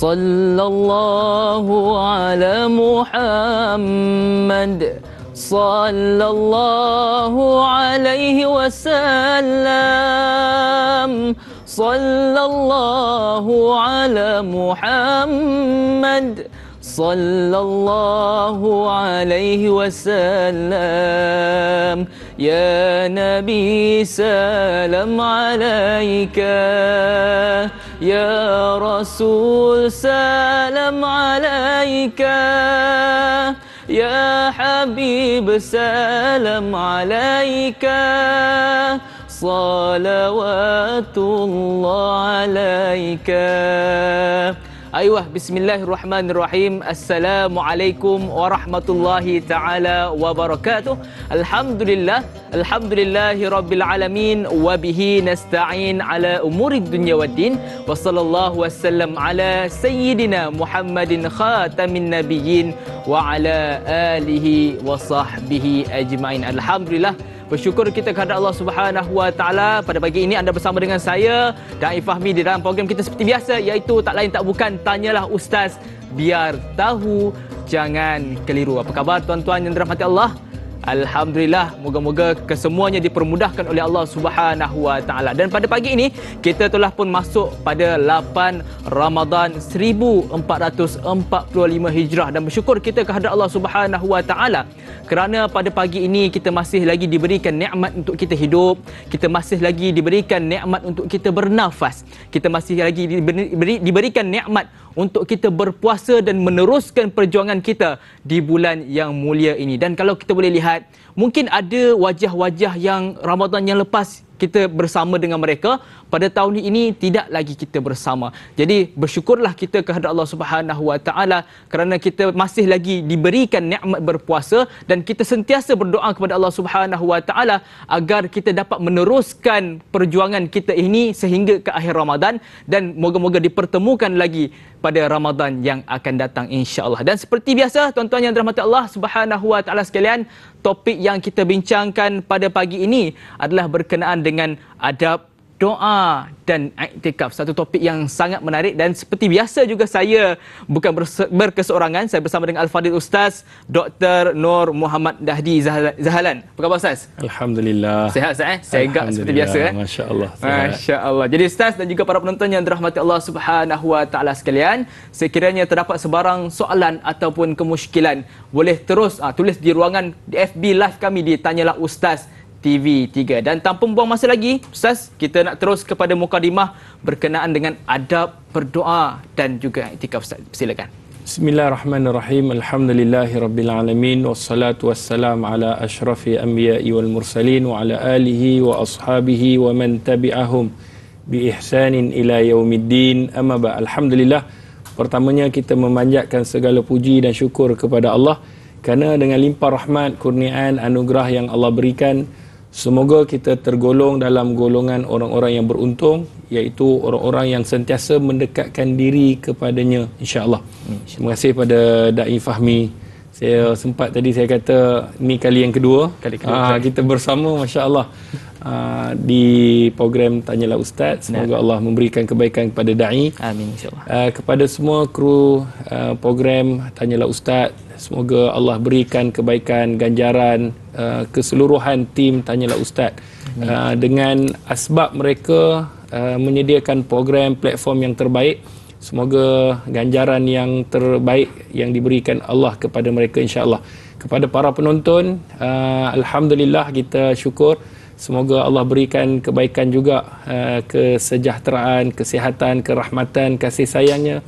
Sallallahu ala Muhammad, sallallahu alaihi wasallam. Sallallahu ala Muhammad, sallallahu alaihi wasallam. Ya Nabi salam alaika, ya Rasul salam alaika, ya Habib salam alaika, salawatullah alaika. Ayuh, bismillahirrahmanirrahim. Assalamualaikum warahmatullahi ta'ala wabarakatuh. Alhamdulillah, alhamdulillahi rabbil alamin, wabihi nasta'in ala umurid dunya waddin, wa sallallahu wassalam ala sayyidina Muhammadin khatamin nabiyyin wa ala alihi wa sahbihi ajma'in. Alhamdulillah, bersyukur kita kepada Allah Subhanahu wa taala. Pada pagi ini anda bersama dengan saya Da'i Fahmi di dalam program kita seperti biasa, iaitu tak lain tak bukan Tanyalah Ustaz, biar tahu jangan keliru. Apa khabar tuan-tuan yang dirahmati Allah? Alhamdulillah, moga-moga kesemuanya dipermudahkan oleh Allah Subhanahu wa taala. Dan pada pagi ini kita telah pun masuk pada 8 Ramadan 1445 Hijrah, dan bersyukur kita kepada Allah Subhanahu wa taala kerana pada pagi ini kita masih lagi diberikan nikmat untuk kita hidup, kita masih lagi diberikan nikmat untuk kita bernafas, kita masih lagi diberikan nikmat untuk kita berpuasa dan meneruskan perjuangan kita di bulan yang mulia ini. Dan kalau kita boleh lihat, mungkin ada wajah-wajah yang Ramadan yang lepas kita bersama dengan mereka, pada tahun ini tidak lagi kita bersama. Jadi bersyukurlah kita kepada Allah Subhanahu wa taala kerana kita masih lagi diberikan nikmat berpuasa, dan kita sentiasa berdoa kepada Allah Subhanahu wa taala agar kita dapat meneruskan perjuangan kita ini sehingga ke akhir Ramadan, dan moga-moga dipertemukan lagi pada Ramadan yang akan datang insya-Allah. Dan seperti biasa tuan-tuan yang dirahmati Allah Subhanahu wa taala sekalian, topik yang kita bincangkan pada pagi ini adalah berkenaan dengan adab doa dan iktikaf. Satu topik yang sangat menarik, dan seperti biasa juga saya bukan berkeseorangan, saya bersama dengan Al-Fadhil Ustaz Dr. Nur Muhammad Dahdi Zahalan. Apa khabar Ustaz? Alhamdulillah. Sihat Ustaz? Segak seperti biasa. Masya-Allah. Masya-Allah. Jadi Ustaz dan juga para penonton yang dirahmati Allah Subhanahu wa taala sekalian, sekiranya terdapat sebarang soalan ataupun kemusykilan, boleh terus tulis di ruangan di FB live kami di Tanyalah Ustaz TV3. Dan tanpa membuang masa lagi, Ustaz, kita nak terus kepada mukadimah berkenaan dengan adab berdoa dan juga iktikaf. Ustaz, silakan. Bismillahirrahmanirrahim. Alhamdulillahirabbil alamin, wassalatu wassalamu ala asyrafil anbiya'i wal mursalin wa ala alihi wa ashabihi wa man tabi'ahum bi ihsanin ila yaumiddin. Amma ba. Alhamdulillah, pertamanya kita memanjatkan segala puji dan syukur kepada Allah kerana dengan limpah rahmat, kurniaan, anugerah yang Allah berikan, semoga kita tergolong dalam golongan orang-orang yang beruntung, iaitu orang-orang yang sentiasa mendekatkan diri kepadanya, insya-Allah. Terima kasih pada Da'i Fahmi. Saya sempat tadi saya kata ni kali yang kedua, kita bersama, masya-Allah, di program Tanyalah Ustaz. Semoga Allah memberikan kebaikan kepada Da'i. Amin, insya-Allah. Kepada semua kru program Tanyalah Ustaz, semoga Allah berikan kebaikan, ganjaran, keseluruhan tim Tanyalah Ustaz. Dengan asbab mereka menyediakan program platform yang terbaik, semoga ganjaran yang terbaik yang diberikan Allah kepada mereka, insya-Allah. Kepada para penonton, alhamdulillah, kita syukur, semoga Allah berikan kebaikan juga, kesejahteraan, kesihatan, kerahmatan, kasih sayangnya,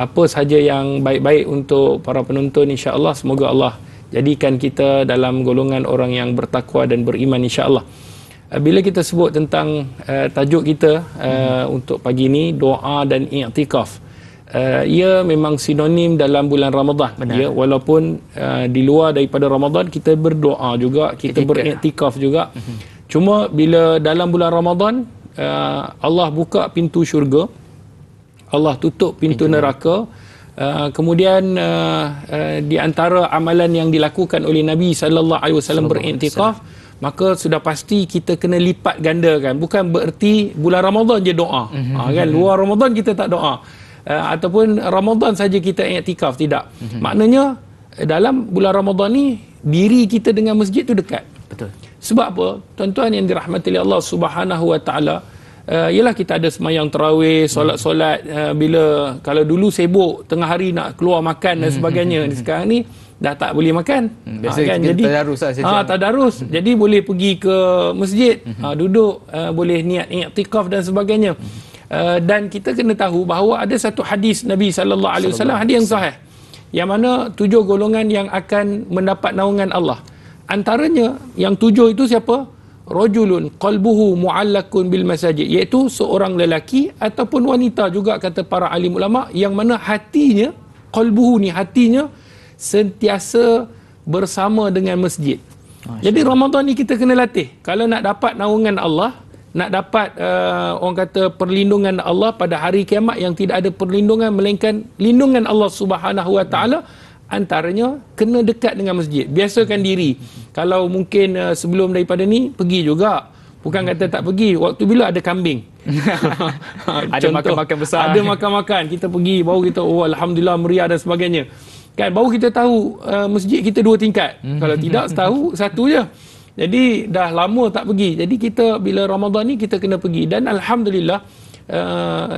apa sahaja yang baik-baik untuk para penonton, insya-Allah. Semoga Allah jadikan kita dalam golongan orang yang bertakwa dan beriman, insya-Allah. Bila kita sebut tentang tajuk kita untuk pagi ini, doa dan i'tikaf, ia memang sinonim dalam bulan Ramadan. Ya, walaupun di luar daripada Ramadan kita berdoa juga, kita beriktikaf juga. Cuma bila dalam bulan Ramadan, Allah buka pintu syurga, Allah tutup pintu neraka. Kemudian di antara amalan yang dilakukan oleh Nabi sallallahu alaihi wasallam beriktikaf, maka sudah pasti kita kena lipat gandakan. Bukan bererti bulan Ramadan je doa. Kan luar Ramadan kita tak doa. ataupun Ramadan saja kita i'tikaf, tidak. Maknanya dalam bulan Ramadan ni diri kita dengan masjid tu dekat. Betul. Sebab apa? Tuan-tuan yang dirahmati oleh Allah Subhanahu wa taala, ialah kita ada semayang tarawih, solat-solat, bila kalau dulu sibuk tengah hari nak keluar makan dan sebagainya, sekarang ni dah tak boleh makan. Biasa kan? kita Jadi tadarus lah, tadarus. Jadi boleh pergi ke masjid, duduk, boleh niat i'tikaf dan sebagainya. Dan kita kena tahu bahawa ada satu hadis Nabi sallallahu alaihi wasallam, hadis yang sahih, yang mana 7 golongan yang akan mendapat naungan Allah. Antaranya yang 7 itu siapa? Rajulun qalbuhu mu'allakun bil masajid, iaitu seorang lelaki ataupun wanita juga kata para alim ulama, yang mana hatinya, qalbuhu ni hatinya sentiasa bersama dengan masjid. Jadi Ramadan ni kita kena latih. Kalau nak dapat naungan Allah, nak dapat orang kata perlindungan Allah pada hari kiamat yang tidak ada perlindungan melainkan lindungan Allah Subhanahu wa taala, antaranya kena dekat dengan masjid. Biasakan diri. Kalau mungkin sebelum daripada ni pergi juga. Bukan kata tak pergi. Waktu bila ada kambing. Ada makan-makan besar. Ada makan-makan. Kita pergi baru kita alhamdulillah meriah dan sebagainya. Kan baru kita tahu masjid kita 2 tingkat. Kalau tidak tahu 1 je. Jadi dah lama tak pergi. Jadi kita bila Ramadan ni kita kena pergi. Dan alhamdulillah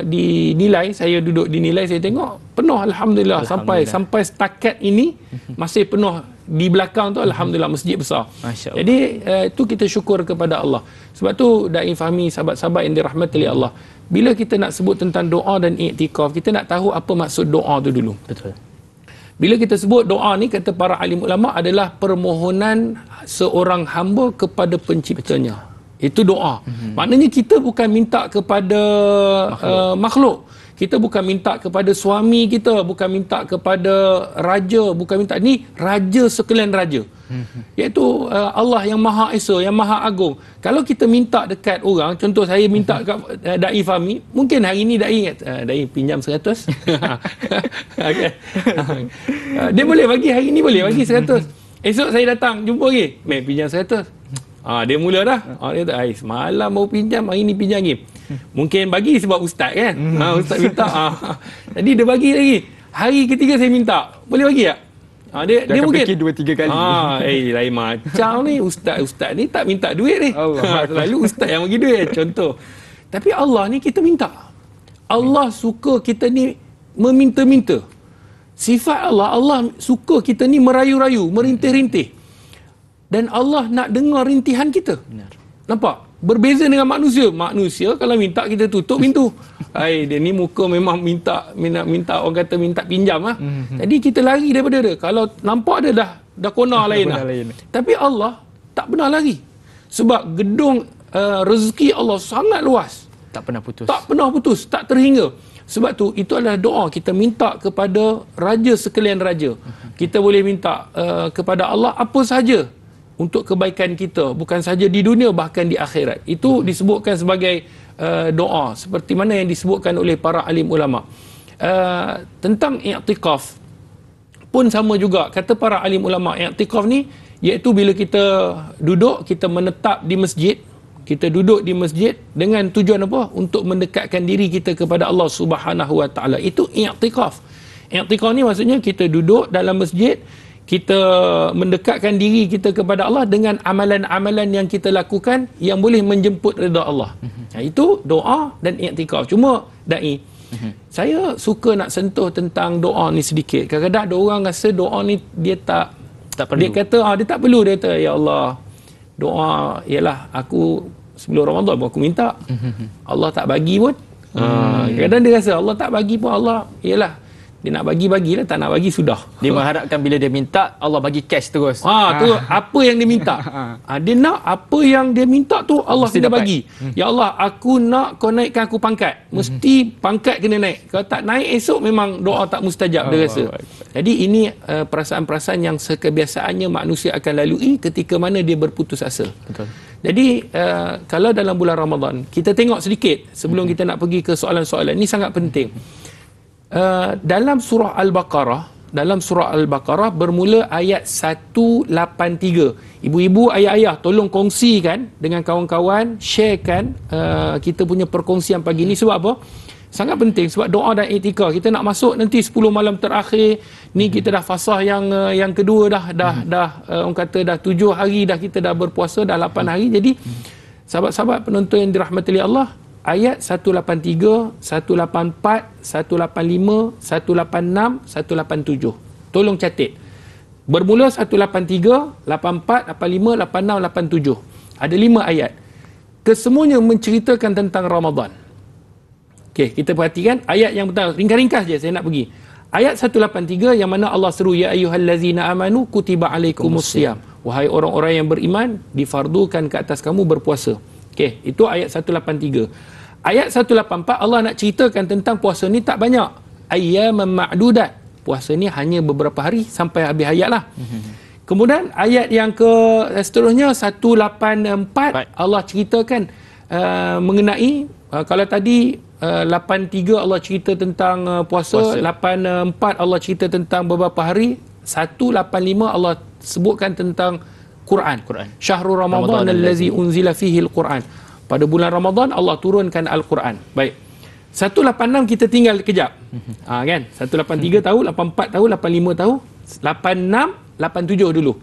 dinilai, saya duduk dinilai, saya tengok penuh alhamdulillah. Sampai setakat ini masih penuh di belakang tu, alhamdulillah masjid besar. Jadi itu kita syukur kepada Allah. Sebab tu dai fahmi sahabat-sahabat yang dirahmati oleh Allah, bila kita nak sebut tentang doa dan iktikaf, kita nak tahu apa maksud doa tu dulu. Betul. Bila kita sebut doa ni, kata para alim ulama, adalah permohonan seorang hamba kepada penciptanya. Itu doa. Maknanya kita bukan minta kepada makhluk. Kita bukan minta kepada suami kita, bukan minta kepada raja, bukan minta, ni raja sekalian raja. Iaitu Allah yang Maha Esa, yang Maha Agung. Kalau kita minta dekat orang, contoh saya minta kat Dai Fahmi, mungkin hari ni Dai pinjam 100. Okay. Dia boleh bagi hari ni, boleh bagi 100. Esok saya datang jumpa lagi, pinjam 100. Dia mula dah. Dia kata, semalam baru pinjam, hari ni pinjam lagi. Mungkin bagi sebab ustaz kan. Ustaz minta. Jadi dia bagi lagi. Hari ketiga saya minta, boleh bagi tak? Dia mungkin fikir 2-3 kali. Lain macam ni. Ustaz ni tak minta duit ni. Selalu ustaz yang bagi duit, contoh. Tapi Allah ni kita minta. Allah suka kita ni meminta-minta. Sifat Allah suka kita ni merayu-rayu, merintih-rintih. Dan Allah nak dengar rintihan kita. Benar. Nampak? Berbeza dengan manusia. Manusia kalau minta kita tutup pintu. Dia ni muka memang minta orang kata minta pinjam lah. Jadi kita lari daripada dia. Kalau nampak dia dah kona lain lah. Tapi Allah tak pernah lari. Sebab gedung rezeki Allah sangat luas. Tak pernah putus. Tak pernah putus, tak terhingga. Sebab tu itu adalah doa kita minta kepada raja sekalian raja. Kita boleh minta kepada Allah apa sahaja untuk kebaikan kita, bukan saja di dunia, bahkan di akhirat. Itu disebutkan sebagai doa, seperti mana yang disebutkan oleh para alim ulama. Tentang i'tikaf pun sama juga, kata para alim ulama, i'tikaf ni iaitu bila kita duduk, kita menetap di masjid, kita duduk di masjid dengan tujuan apa? Untuk mendekatkan diri kita kepada Allah Subhanahu wa taala. Itu i'tikaf. I'tikaf ni maksudnya kita duduk dalam masjid, kita mendekatkan diri kita kepada Allah dengan amalan-amalan yang kita lakukan yang boleh menjemput redha Allah. Itu doa dan i'tikaf. Cuma Dai, saya suka nak sentuh tentang doa ni sedikit. Kadang-kadang ada orang rasa doa ni dia tak perlu. Dia kata dia tak perlu. Dia kata, ya Allah, doa ialah aku sebelum Ramadan pun aku minta. Allah tak bagi pun. Kadang-kadang dia rasa Allah tak bagi pun, Allah ialah dia nak bagilah, tak nak bagi sudah. Dia mengharapkan bila dia minta Allah bagi cash terus. Tu apa yang dia minta. Dia nak apa yang dia minta tu Allah kena bagi. Ya Allah, aku nak kau naikkan aku pangkat. Mesti pangkat kena naik. Kalau tak naik esok memang doa tak mustajab dia rasa. Jadi ini perasaan-perasaan yang sekebiasaannya manusia akan lalui ketika mana dia berputus asa. Betul. Jadi kalau dalam bulan Ramadan, kita tengok sedikit sebelum kita nak pergi ke soalan-soalan. Ini sangat penting. Dalam surah Al-Baqarah bermula ayat 183. Ibu-ibu, ayah-ayah, tolong kongsikan dengan kawan-kawan, sharekan kita punya perkongsian pagi ni. Sebab apa? Sangat penting sebab doa dan iktikaf. Kita nak masuk nanti 10 malam terakhir ni, kita dah fasah yang kedua dah orang kata dah 7 hari dah kita dah berpuasa, dah 8 hari. Jadi sahabat-sahabat penonton yang dirahmati Allah, ayat 183, 184, 185, 186, 187. Tolong catat. Bermula 183, 84, 85, 86, 87. Ada 5 ayat. Kesemuanya menceritakan tentang Ramadan. Okey, kita perhatikan ayat yang pertama. Ringkas-ringkas je saya nak pergi. Ayat 183 yang mana Allah seru, ya ayyuhallazina amanu kutiba alaikumusiyam. Wahai orang-orang yang beriman, difardukan ke atas kamu berpuasa. Okey, itu ayat 183. Ayat 184 Allah nak ceritakan tentang puasa ni tak banyak. Ayyaman ma'dudat. Puasa ni hanya beberapa hari sampai habis ayat lah. Kemudian ayat yang seterusnya 184 Allah ceritakan mengenai kalau tadi 83 Allah cerita tentang puasa, 84 Allah cerita tentang beberapa hari, 185 Allah sebutkan tentang Quran. Syahrul Ramadan allazi unzila fihi al-Quran. Pada bulan Ramadan Allah turunkan Al-Quran. Baik. 186 kita tinggal kejap. Kan? 183 tahu, 84 tahu, 85 tahu, 86, 87 dulu.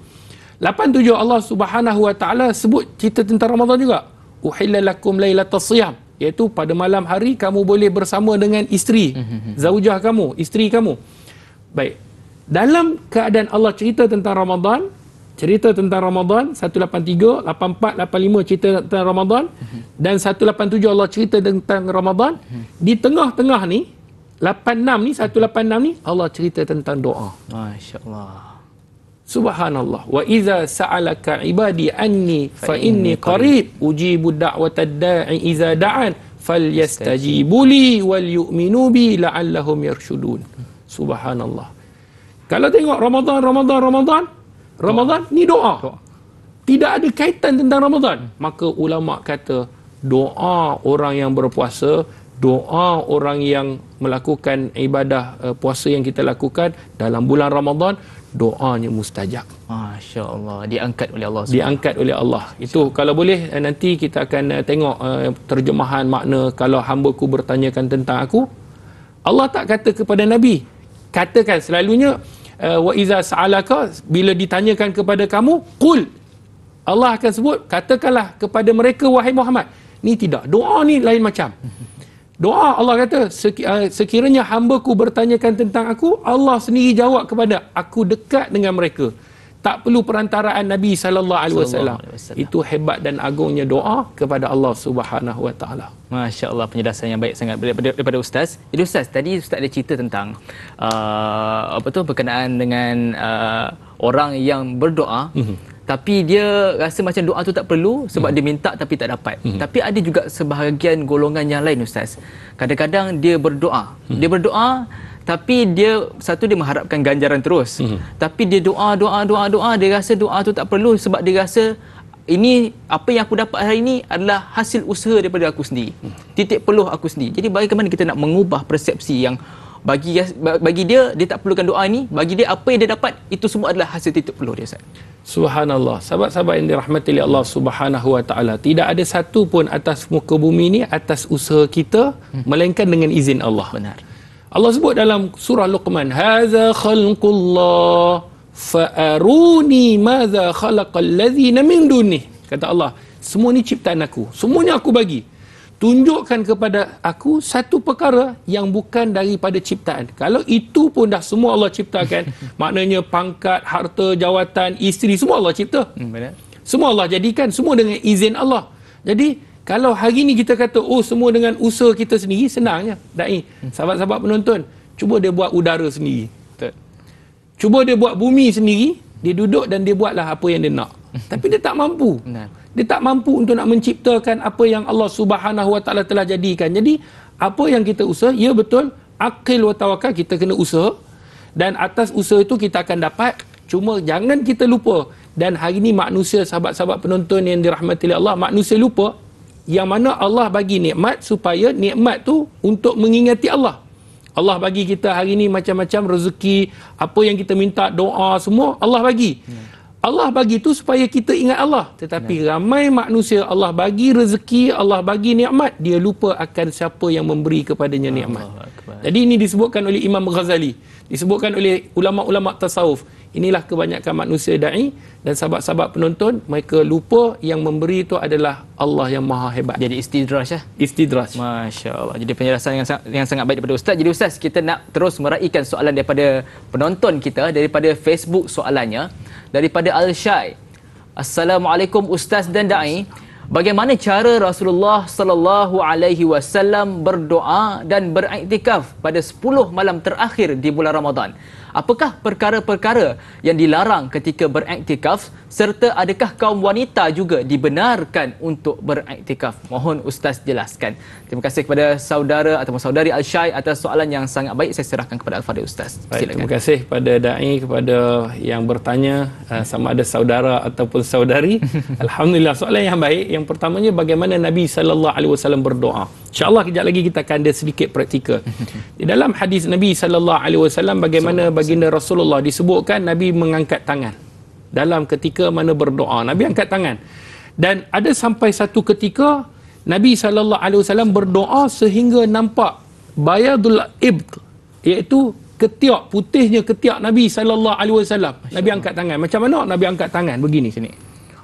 87 Allah Subhanahu wa taala sebut cerita tentang Ramadan juga. Uhilla lakum lailatas siyam, iaitu pada malam hari kamu boleh bersama dengan isteri, zaujah kamu, isteri kamu. Baik. Dalam keadaan Allah cerita tentang Ramadan, 183, 84, 85 cerita tentang Ramadan, dan 187 Allah cerita tentang Ramadan. Di tengah-tengah ni 86 ni, 186 ni Allah cerita tentang doa. Masya-Allah. Subhanallah. Wa iza sa'alaka ibadi anni fa inni qarib ujibu da'watad da'i iza da'an falyastajibu li wal yu'minu bi la'allahum yarshudun. Subhanallah. Kalau tengok Ramadan ni doa. Tidak ada kaitan tentang Ramadan. Maka ulama kata doa orang yang berpuasa, doa orang yang melakukan ibadah puasa yang kita lakukan dalam bulan Ramadan, doanya mustajab. Masya Allah, diangkat oleh Allah. Diangkat oleh Allah. Itu kalau boleh nanti kita akan tengok terjemahan makna kalau hamba-Ku bertanyakan tentang aku. Allah tak kata kepada Nabi. Katakan selalunya wa iza sa'alaka, bila ditanyakan kepada kamu, qul. Allah akan sebut, katakanlah kepada mereka wahai Muhammad. Ni tidak. Doa ni lain macam. Doa Allah kata, sekiranya hamba-Ku bertanyakan tentang aku, Allah sendiri jawab kepada aku, dekat dengan mereka. Tak perlu perantaraan Nabi SAW. Itu hebat dan agungnya doa kepada Allah Subhanahu wa taala. Masya-Allah, penjelasan yang baik sangat daripada Ustaz. Jadi Ustaz, tadi Ustaz ada cerita tentang berkenaan dengan orang yang berdoa, tapi dia rasa macam doa tu tak perlu sebab dia minta tapi tak dapat. Tapi ada juga sebahagian golongan yang lain Ustaz. Kadang-kadang dia berdoa. Dia berdoa tapi dia mengharapkan ganjaran terus. Tapi dia doa, dia rasa doa tu tak perlu sebab dia rasa ini apa yang aku dapat hari ini adalah hasil usaha daripada aku sendiri. Titik peluh aku sendiri. Jadi bagaimana kita nak mengubah persepsi yang bagi dia tak perlukan doa ini, bagi dia apa yang dia dapat itu semua adalah hasil titik peluh dia Ustaz. Subhanallah. Sahabat-sahabat yang dirahmati oleh Allah Subhanahu wa taala, tidak ada satu pun atas muka bumi ini atas usaha kita melainkan dengan izin Allah. Benar. Allah sebut dalam surah Luqman, "Hadza khalqullah fa'aruni madza khalaqal ladzina min dunih." Kata Allah, semua ni ciptaan aku. Semuanya aku bagi. Tunjukkan kepada aku satu perkara yang bukan daripada ciptaan. Kalau itu pun dah semua Allah ciptakan, maknanya pangkat, harta, jawatan, isteri, semua Allah cipta. Semua Allah jadikan, semua dengan izin Allah. Jadi, kalau hari ni kita kata, oh semua dengan usaha kita sendiri, senangnya. Dai, sahabat-sahabat penonton, cuba dia buat udara sendiri. Cuba dia buat bumi sendiri, dia duduk dan dia buatlah apa yang dia nak. Tapi dia tak mampu. Dia tak mampu untuk nak menciptakan apa yang Allah Subhanahu wa taala telah jadikan. Jadi, apa yang kita usaha, ya betul, aqil wa tawakal, kita kena usaha. Dan atas usaha itu kita akan dapat. Cuma jangan kita lupa. Dan hari ni manusia, sahabat-sahabat penonton yang dirahmati oleh Allah, manusia lupa yang mana Allah bagi nikmat supaya nikmat tu untuk mengingati Allah. Allah bagi kita hari ni macam-macam rezeki, apa yang kita minta, doa, semua Allah bagi. Allah bagi tu supaya kita ingat Allah. Tetapi ramai manusia Allah bagi rezeki, Allah bagi nikmat, dia lupa akan siapa yang memberi kepadanya nikmat. Jadi ini disebutkan oleh Imam Ghazali, disebutkan oleh ulama-ulama tasawuf. Inilah kebanyakan manusia da'i dan sahabat-sahabat penonton, mereka lupa yang memberi itu adalah Allah yang maha hebat. Jadi istidraj ya. Istidraj. Masya Allah. Jadi penjelasan yang sangat baik daripada Ustaz. Jadi Ustaz, kita nak terus meraihkan soalan daripada penonton kita, daripada Facebook soalannya, daripada Al-Syai. Assalamualaikum Ustaz dan Da'i. Bagaimana cara Rasulullah sallallahu alaihi wasallam berdoa dan beriktikaf pada 10 malam terakhir di bulan Ramadan? Apakah perkara-perkara yang dilarang ketika beriktikaf, serta adakah kaum wanita juga dibenarkan untuk beriktikaf? Mohon Ustaz jelaskan. Terima kasih kepada saudara ataupun saudari Al-Syai atas soalan yang sangat baik. Saya serahkan kepada Al-Fadhil Ustaz. Baik, terima kasih kepada da'i, kepada yang bertanya, sama ada saudara ataupun saudari. Alhamdulillah, soalan yang baik. Yang pertamanya, bagaimana Nabi SAW berdoa? InsyaAllah kejap lagi kita akan ada sedikit praktikal. Di dalam hadis Nabi SAW, bagaimana baginda Rasulullah disebutkan Nabi mengangkat tangan dalam ketika mana berdoa. Nabi angkat tangan. Dan ada sampai satu ketika Nabi SAW berdoa sehingga nampak bayadul ibt, iaitu ketiak, putihnya ketiak Nabi SAW. Nabi angkat tangan. Macam mana Nabi angkat tangan? Begini sini.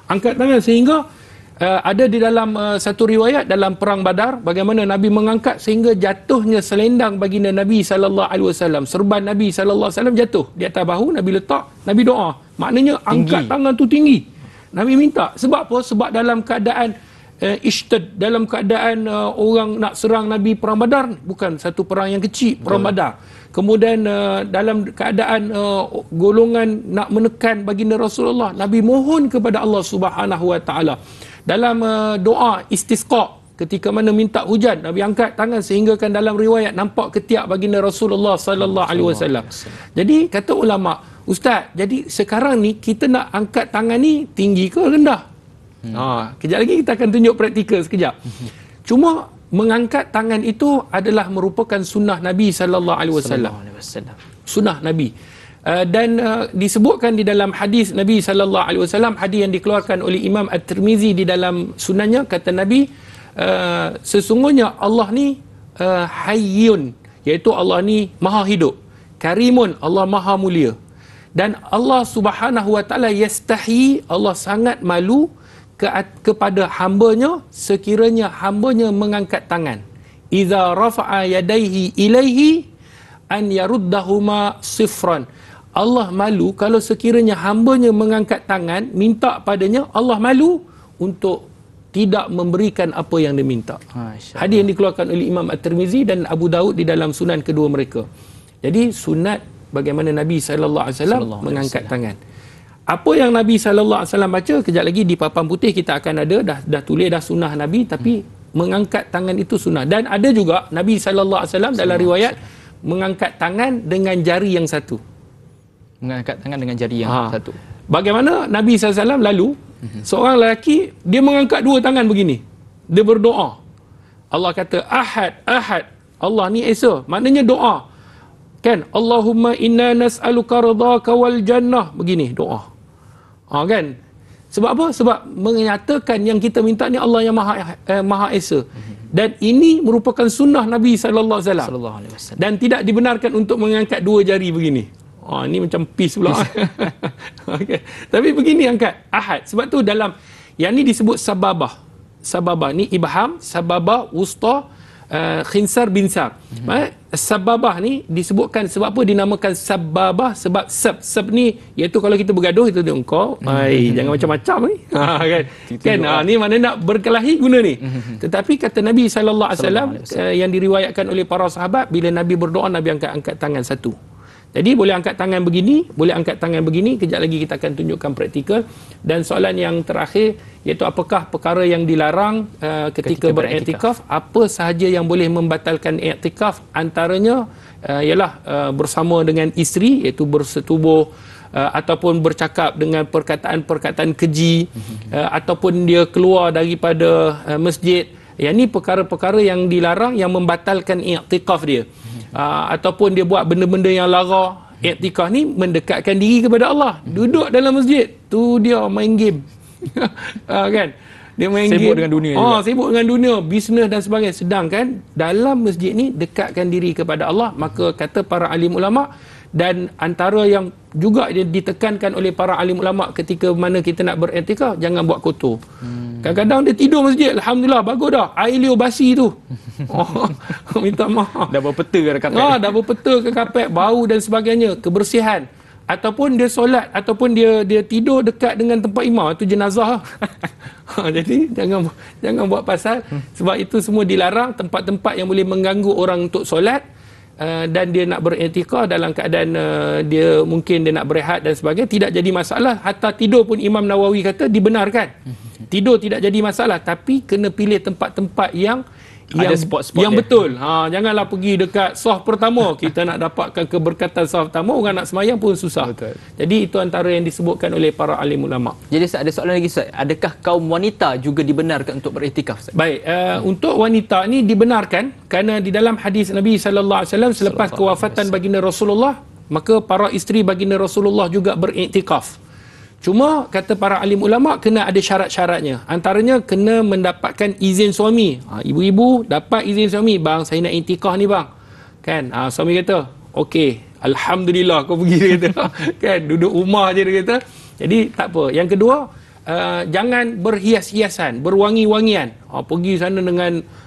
Angkat tangan sehingga ada di dalam satu riwayat dalam perang Badar, bagaimana Nabi mengangkat sehingga jatuhnya selendang baginda Nabi SAW, serban Nabi SAW jatuh di atas bahu, Nabi letak, Nabi doa. Maknanya angkat tangan tu tinggi. Nabi minta. Sebab apa? Sebab dalam keadaan ishtad, dalam keadaan orang nak serang Nabi perang Badar, bukan satu perang yang kecil, perang Badar. Kemudian dalam keadaan golongan nak menekan baginda Rasulullah, Nabi mohon kepada Allah Subhanahu Wa Taala. Dalam doa istisqa, ketika mana minta hujan, Nabi angkat tangan sehingga kan dalam riwayat nampak ketiak baginda Rasulullah sallallahu alaihi wasallam. Jadi kata ulama, Ustaz, jadi sekarang ni kita nak angkat tangan ni tinggi ke rendah? Kejap lagi kita akan tunjuk praktikal sekejap. Cuma mengangkat tangan itu adalah merupakan sunnah Nabi sallallahu alaihi wasallam. Sunnah Nabi. Dan disebutkan di dalam hadis Nabi sallallahu alaihi wasallam, hadis yang dikeluarkan oleh Imam At-Tirmizi di dalam sunannya, kata Nabi, sesungguhnya Allah ni hayyun, iaitu Allah ni maha hidup, karimun, Allah maha mulia, dan Allah Subhanahu wa taala yastahi, Allah sangat malu kepada hambanya sekiranya hambanya mengangkat tangan. Iza rafa'a yadaihi ilaihi an yaruddahuma sifran. Allah malu kalau sekiranya hambanya mengangkat tangan minta padanya, Allah malu untuk tidak memberikan apa yang dia minta. Hadis yang dikeluarkan oleh Imam At-Tirmizi dan Abu Daud di dalam sunan kedua mereka. Jadi sunat bagaimana Nabi SAW mengangkat tangan. Apa yang Nabi SAW baca, kejap lagi di papan putih kita akan ada, dah tulis dah sunnah Nabi, tapi mengangkat tangan itu sunnah. Dan ada juga Nabi SAW dalam riwayat mengangkat tangan dengan jari yang satu. Mengangkat tangan dengan jari yang satu. Bagaimana Nabi SAW lalu, seorang lelaki, dia mengangkat dua tangan begini. Dia berdoa. Allah kata, Ahad, Ahad. Allah ni Esa. Maknanya doa. Kan? Allahumma inna nas'aluka ridhaka wal jannah. Begini doa. Kan? Sebab apa? Sebab menyatakan yang kita minta ni Allah yang Maha Esa. Dan ini merupakan sunnah Nabi SAW. Dan tidak dibenarkan untuk mengangkat dua jari begini. Ini macam peace pula. Okay. Tapi begini angkat. Ahad. Sebab tu dalam, yang ni disebut sababah. Sababah ni ibham, sababah, wusta, khinsar, binsar. Sababah ni disebutkan sebab apa dinamakan sababah? Sebab sab ni iaitu kalau kita bergaduh itu engkau jangan macam-macam ni. Kan ni mana nak berkelahi guna ni. Tetapi kata Nabi SAW yang diriwayatkan oleh para sahabat, bila Nabi berdoa Nabi angkat tangan satu. Jadi boleh angkat tangan begini, boleh angkat tangan begini. Kejap lagi kita akan tunjukkan praktikal. Dan soalan yang terakhir, iaitu apakah perkara yang dilarang ketika beriktikaf? Apa sahaja yang boleh membatalkan iktikaf? Antaranya ialah bersama dengan isteri, iaitu bersetubuh, ataupun bercakap dengan perkataan-perkataan keji, ataupun dia keluar daripada masjid. Yang ni perkara-perkara yang dilarang, yang membatalkan iktikaf dia. Ataupun dia buat benda-benda yang lara, Iktikaf ni mendekatkan diri kepada Allah. Duduk dalam masjid, tu dia main game. Kan? Dia main sibuk game. dengan dunia juga. Sibuk dengan dunia, bisnes dan sebagainya. Sedangkan dalam masjid ni dekatkan diri kepada Allah. Maka kata para alim ulama, dan antara yang juga ditekankan oleh para alim ulama ketika mana kita nak beriktikaf, jangan buat kotor. Kadang-kadang dia tidur masjid, alhamdulillah bagus dah, air liur basi tu. Minta maaf. Dah berpeta ke kapet. Dah berpeta ke kapet, bau dan sebagainya, kebersihan. Ataupun dia solat, ataupun dia tidur dekat dengan tempat imam, itu jenazah. Jadi jangan buat pasal, sebab itu semua dilarang, tempat-tempat yang boleh mengganggu orang untuk solat. Dan dia nak beriktikaf dalam keadaan dia mungkin dia nak berehat dan sebagainya, tidak jadi masalah. Hatta tidur pun Imam Nawawi kata dibenarkan. Tidur tidak jadi masalah, tapi kena pilih tempat-tempat yang ada spot-spot yang dia. betul. Janganlah pergi dekat saf pertama, kita nak dapatkan keberkatan saf pertama, orang nak semayang pun susah. Betul. Jadi itu antara yang disebutkan oleh para alim ulama. Jadi Ustaz, ada soalan lagi Ustaz. Adakah kaum wanita juga dibenarkan untuk beriktikaf Ustaz? Baik, untuk wanita ni dibenarkan kerana di dalam hadis Nabi sallallahu alaihi wasallam selepas kewafatan baginda Rasulullah, maka para isteri baginda Rasulullah juga beriktikaf. Cuma kata para alim ulama kena ada syarat-syaratnya. Antaranya kena mendapatkan izin suami. Ibu-ibu dapat izin suami, bang saya nak iktikaf ni bang. Kan? Suami kata, okey, alhamdulillah kau pergi, dia kata. Kan? Duduk rumah je dia kata. Jadi tak apa. Yang kedua, jangan berhias-hiasan, berwangi-wangian. Pergi sana dengan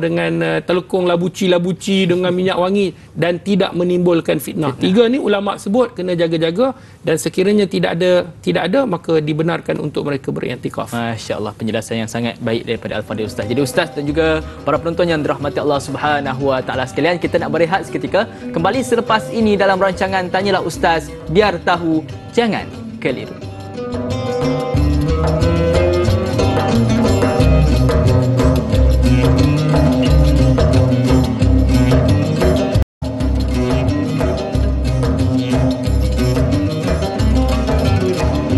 dengan telekung labuci dengan minyak wangi dan tidak menimbulkan fitnah. Tiga ni ulama sebut kena jaga-jaga, dan sekiranya tidak ada maka dibenarkan untuk mereka beriktikaf. Masya-Allah, penjelasan yang sangat baik daripada Al-Fadhil Ustaz. Jadi Ustaz dan juga para penonton yang dirahmati Allah Subhanahu Wa Taala sekalian, kita nak berehat seketika. Kembali selepas ini dalam rancangan Tanyalah Ustaz, biar tahu jangan keliru.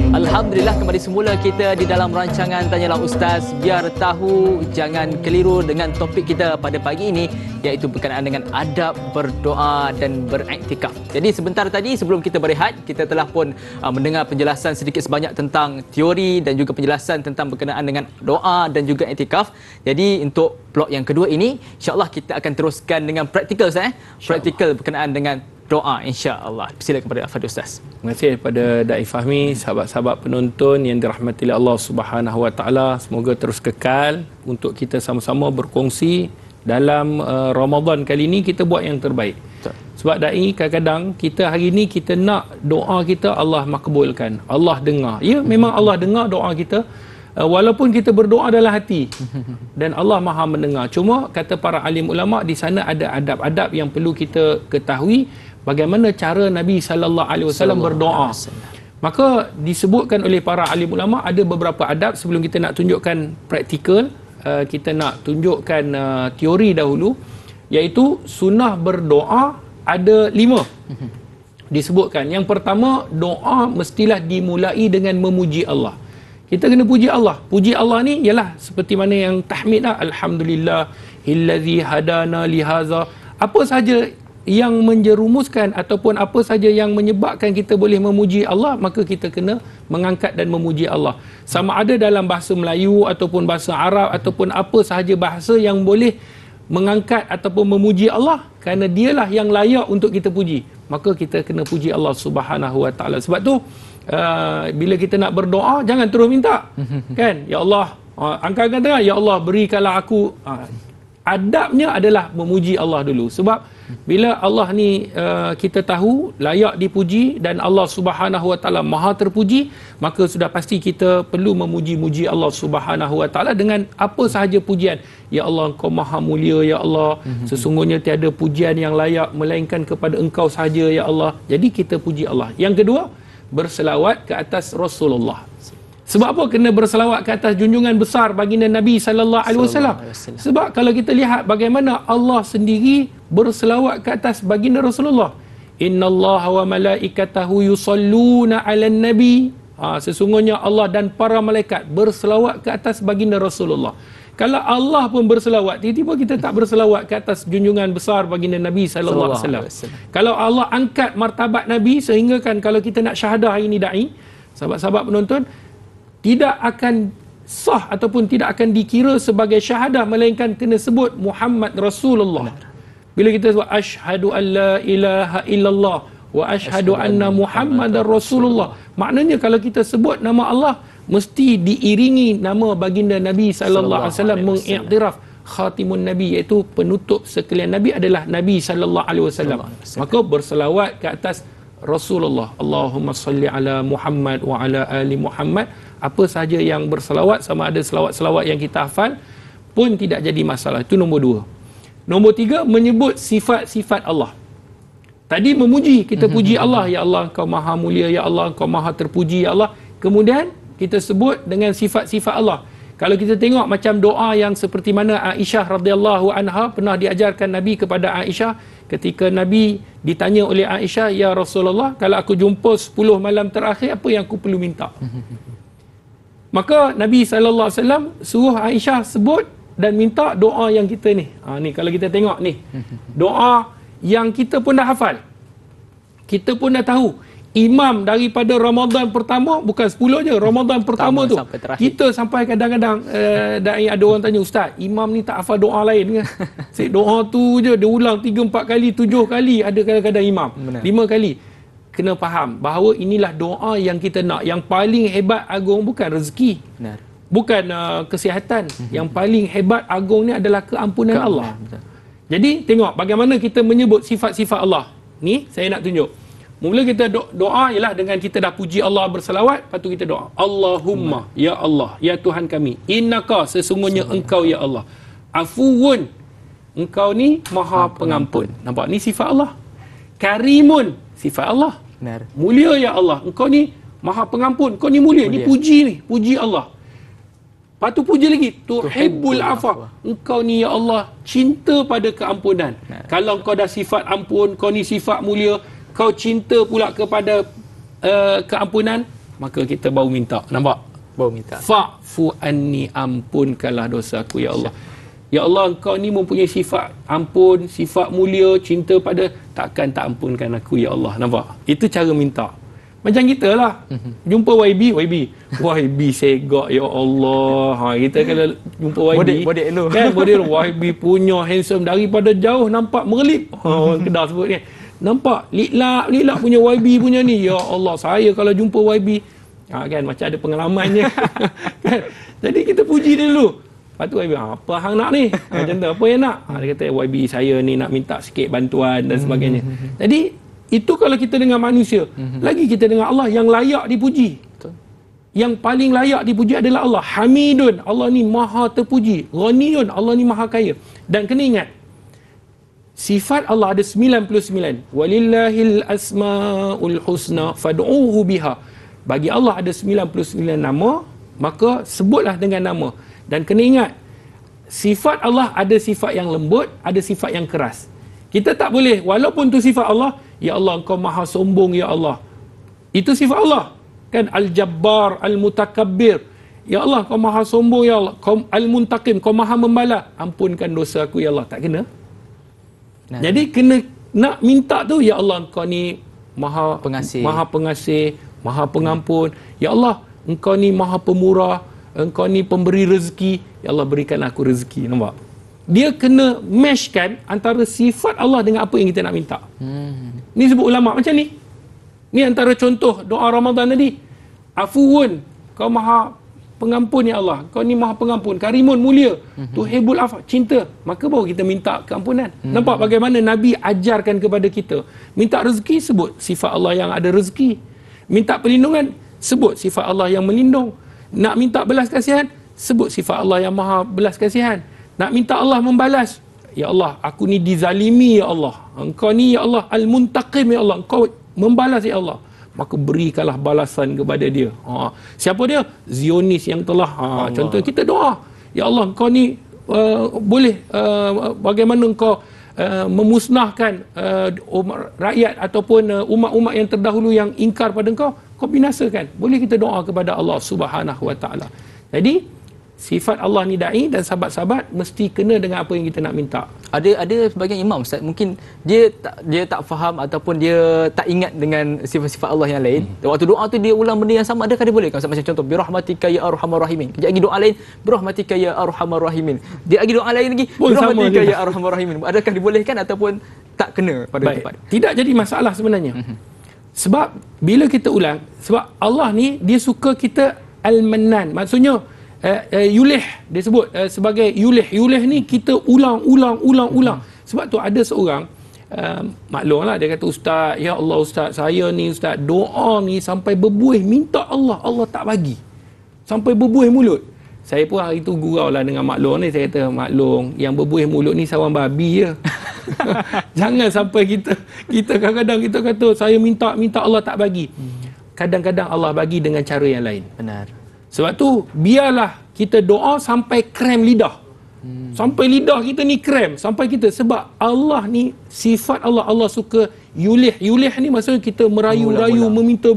Alhamdulillah, kembali semula kita di dalam rancangan Tanyalah Ustaz, biar tahu jangan keliru, dengan topik kita pada pagi ini iaitu berkenaan dengan adab berdoa dan beriktikaf. Jadi sebentar tadi sebelum kita berehat, kita telah pun mendengar penjelasan sedikit sebanyak tentang teori dan juga penjelasan tentang berkenaan dengan doa dan juga iktikaf. Jadi untuk blok yang kedua ini, insya-Allah kita akan teruskan dengan praktikal praktikal berkenaan dengan doa, insya-Allah. Silakan kepada Al-Fadhil Ustaz. Terima kasih kepada Da'i Fahmi, sahabat-sahabat penonton yang dirahmati oleh Allah Subhanahu Wa Taala. Semoga terus kekal untuk kita sama-sama berkongsi dalam Ramadan kali ini, kita buat yang terbaik. Betul. Sebab Da'i, kadang-kadang kita hari ini kita nak doa kita Allah makbulkan, Allah dengar. Ya, memang Allah dengar doa kita, walaupun kita berdoa dalam hati, dan Allah Maha mendengar. Cuma kata para alim ulama, di sana ada adab-adab yang perlu kita ketahui. Bagaimana cara Nabi sallallahu alaihi wasallam berdoa. Maka disebutkan oleh para alim ulama ada beberapa adab. Sebelum kita nak tunjukkan praktikal, kita nak tunjukkan teori dahulu, iaitu sunnah berdoa ada 5. Disebutkan yang pertama, doa mestilah dimulai dengan memuji Allah. Kita kena puji Allah. Puji Allah ni ialah seperti mana yang tahmid lah, alhamdulillah illazi hadana lihaza. Apa sahaja yang menjerumuskan ataupun apa saja yang menyebabkan kita boleh memuji Allah, maka kita kena mengangkat dan memuji Allah. Sama ada dalam bahasa Melayu ataupun bahasa Arab ataupun apa sahaja bahasa yang boleh mengangkat ataupun memuji Allah, kerana dialah yang layak untuk kita puji, maka kita kena puji Allah Subhanahu Wa Taala. Sebab tu bila kita nak berdoa, jangan terus minta. Kan? Ya Allah, angkat tangan, ya Allah berikanlah aku. Adabnya adalah memuji Allah dulu. Sebab bila Allah ni kita tahu layak dipuji dan Allah Subhanahu Wa Taala Maha terpuji, maka sudah pasti kita perlu memuji-muji Allah Subhanahu Wa Taala dengan apa sahaja pujian. Ya Allah, Engkau Maha mulia ya Allah. Sesungguhnya tiada pujian yang layak melainkan kepada Engkau sahaja ya Allah. Jadi kita puji Allah. Yang kedua, berselawat ke atas Rasulullah. Sebab apa kena berselawat ke atas junjungan besar baginda Nabi sallallahu alaihi wasallam? Sebab kalau kita lihat bagaimana Allah sendiri berselawat ke atas baginda Rasulullah. Innallaha wa malaikatahu yusalluna 'alan nabi. Sesungguhnya Allah dan para malaikat berselawat ke atas baginda Rasulullah. Kalau Allah pun berselawat, tiba-tiba kita tak berselawat ke atas junjungan besar baginda Nabi sallallahu alaihi wasallam. Kalau Allah angkat martabat Nabi sehingga kan kalau kita nak syahadah hari ini dai, sahabat-sahabat penonton, tidak akan sah ataupun tidak akan dikira sebagai syahadah melainkan kena sebut Muhammad Rasulullah. Bila kita sebut asyhadu an la ilaha illallah wa asyhadu anna Muhammadar Rasulullah, maknanya kalau kita sebut nama Allah mesti diiringi nama baginda Nabi sallallahu alaihi wasallam mengiktiraf khatimun nabi, iaitu penutup sekalian nabi adalah Nabi sallallahu alaihi wasallam. Maka berselawat ke atas Rasulullah. Allahumma salli ala Muhammad wa ala ali Muhammad. Apa sahaja yang berselawat, sama ada selawat-selawat yang kita hafal pun tidak jadi masalah. Itu nombor 2. Nombor 3, menyebut sifat-sifat Allah. Tadi memuji, kita puji Allah, ya Allah Engkau maha mulia, ya Allah Engkau maha terpuji, ya Allah. Kemudian kita sebut dengan sifat-sifat Allah. Kalau kita tengok macam doa yang seperti mana Aisyah radhiyallahu anha pernah diajarkan Nabi kepada Aisyah, ketika Nabi ditanya oleh Aisyah, ya Rasulullah, kalau aku jumpa 10 malam terakhir, apa yang aku perlu minta? Maka Nabi SAW suruh Aisyah sebut dan minta doa yang kita ni. Ni kalau kita tengok ni, doa yang kita pun dah hafal, kita pun dah tahu. Imam daripada Ramadan pertama, bukan 10 je, Ramadan pertama tu kita sampai kadang-kadang ada orang tanya, Ustaz, imam ni tak hafal doa lain ke? Doa tu je dia ulang 3-4 kali, 7 kali, ada kadang-kadang imam 5 kali. Kena faham bahawa inilah doa yang kita nak. Yang paling hebat agung bukan rezeki, bukan kesihatan. Yang paling hebat agung ni adalah keampunan Allah. Jadi tengok bagaimana kita menyebut sifat-sifat Allah. Ni saya nak tunjuk. Mula kita doa ialah dengan kita dah puji Allah, berselawat, lepas tu kita doa, Allahumma, ya Allah, ya Tuhan kami, innaka, sesungguhnya Engkau ya Allah, afuwun, Engkau ni maha pengampun. Nampak, ni sifat Allah. Karimun, sifat Allah. Mulia ya Allah, Engkau ni maha pengampun, Engkau ni mulia. Ni puji Allah. Lepas tu puji lagi, tuhibbul afwa, Engkau ni ya Allah cinta pada keampunan. Kalau Engkau dah sifat ampun, Kau ni sifat mulia, Kau cinta pula kepada keampunan, maka kita baru minta. Nampak? Baru minta. Fa'fu anni, ampunkanlah dosaku ya Allah. Ya Allah, Engkau ni mempunyai sifat ampun, sifat mulia, cinta pada, takkan tak ampunkan aku ya Allah. Nampak? Itu cara minta. Macam kita lah, jumpa YB segak ya Allah. Kita kalau jumpa YB, model YB punya handsome, daripada jauh nampak merlip. Orang Kedah sebut ni. Nampak liklak punya YB punya ni. Ya Allah, saya kalau jumpa YB, kan macam ada pengalamannya. Kan? Jadi kita puji dia dulu. Lepas tu YB, apa hang nak ni? Macam tu, apa yang nak? Dia kata, YB saya ni nak minta sikit bantuan dan sebagainya. Jadi itu kalau kita dengan manusia. Lagi kita dengan Allah yang layak dipuji. Yang paling layak dipuji adalah Allah. Hamidun, Allah ni maha terpuji. Ghaniyun, Allah ni maha kaya. Dan kena ingat, sifat Allah ada 99. Walillahil asmaul husna fad'uhu biha. Bagi Allah ada 99 nama, maka sebutlah dengan nama. Dan kena ingat, sifat Allah ada sifat yang lembut, ada sifat yang keras. Kita tak boleh, walaupun tu sifat Allah, ya Allah Engkau maha sombong ya Allah. Itu sifat Allah. Kan Al-Jabbar, Al-Mutakabbir. Ya Allah Kau maha sombong ya Allah. Kau Al-Muntaqim, Kau maha membalas. Ampunkan dosa aku ya Allah. Tak kena. Jadi kena nak minta tu, ya Allah Engkau ni maha pengasih, maha pengampun. Ya Allah Engkau ni maha pemurah, Engkau ni pemberi rezeki. Ya Allah berikan aku rezeki. Nampak? Dia kena meshkan antara sifat Allah dengan apa yang kita nak minta. Ni sebut ulama macam ni. Ni antara contoh doa Ramadan tadi. Afuwun, Kau maha pengampun ya Allah. Kau ni maha pengampun. Karimun, mulia. Tuhibbul afwa, cinta. Maka baru kita minta keampunan. Nampak bagaimana Nabi ajarkan kepada kita. Minta rezeki, sebut sifat Allah yang ada rezeki. Minta perlindungan, sebut sifat Allah yang melindung. Nak minta belas kasihan, sebut sifat Allah yang maha belas kasihan. Nak minta Allah membalas, ya Allah, aku ni dizalimi ya Allah. Engkau ni ya Allah Al-Muntaqim ya Allah. Engkau membalas ya Allah. Maka berikanlah balasan kepada dia. Siapa dia? Zionis yang telah. Contoh kita doa, ya Allah Engkau ni boleh bagaimana Engkau memusnahkan rakyat ataupun umat-umat yang terdahulu yang ingkar pada Engkau, Kau binasakan. Boleh kita doa kepada Allah Subhanahu Wa Taala. Jadi sifat Allah ni da'i dan sahabat-sahabat mesti kena dengan apa yang kita nak minta. Ada sebagian imam Ustaz, mungkin dia tak faham ataupun dia tak ingat dengan sifat-sifat Allah yang lain. Waktu doa tu dia ulang benda yang sama, adakah dia boleh kan? Macam contoh birahmatika ya arhamar rahimin. Kejap lagi doa lain birahmatika ya arhamar rahimin. Dia lagi doa lain lagi birahmatika ya arhamar rahimin. Adakah dibolehkan ataupun tak kena pada tempat? Tidak jadi masalah sebenarnya. Sebab bila kita ulang, sebab Allah ni dia suka kita al-mannan. Maksudnya yulih, dia sebut sebagai yulih ni kita ulang. Sebab tu ada seorang maklumlah, dia kata, ustaz, ya Allah ustaz, saya ni ustaz doa ni sampai berbuih minta Allah tak bagi, sampai berbuih mulut. Saya pun hari tu gurau lah dengan maklum ni. Saya kata, maklum, yang berbuih mulut ni sawang babi je. Jangan sampai kita kadang-kadang kita kata saya minta Allah tak bagi. Kadang-kadang Allah bagi dengan cara yang lain. Benar. Sebab tu biarlah kita doa sampai krem lidah. Sampai lidah kita ni krem, sampai kita, sebab Allah ni sifat Allah suka yulih ni, maksudnya kita merayu-rayu, meminta.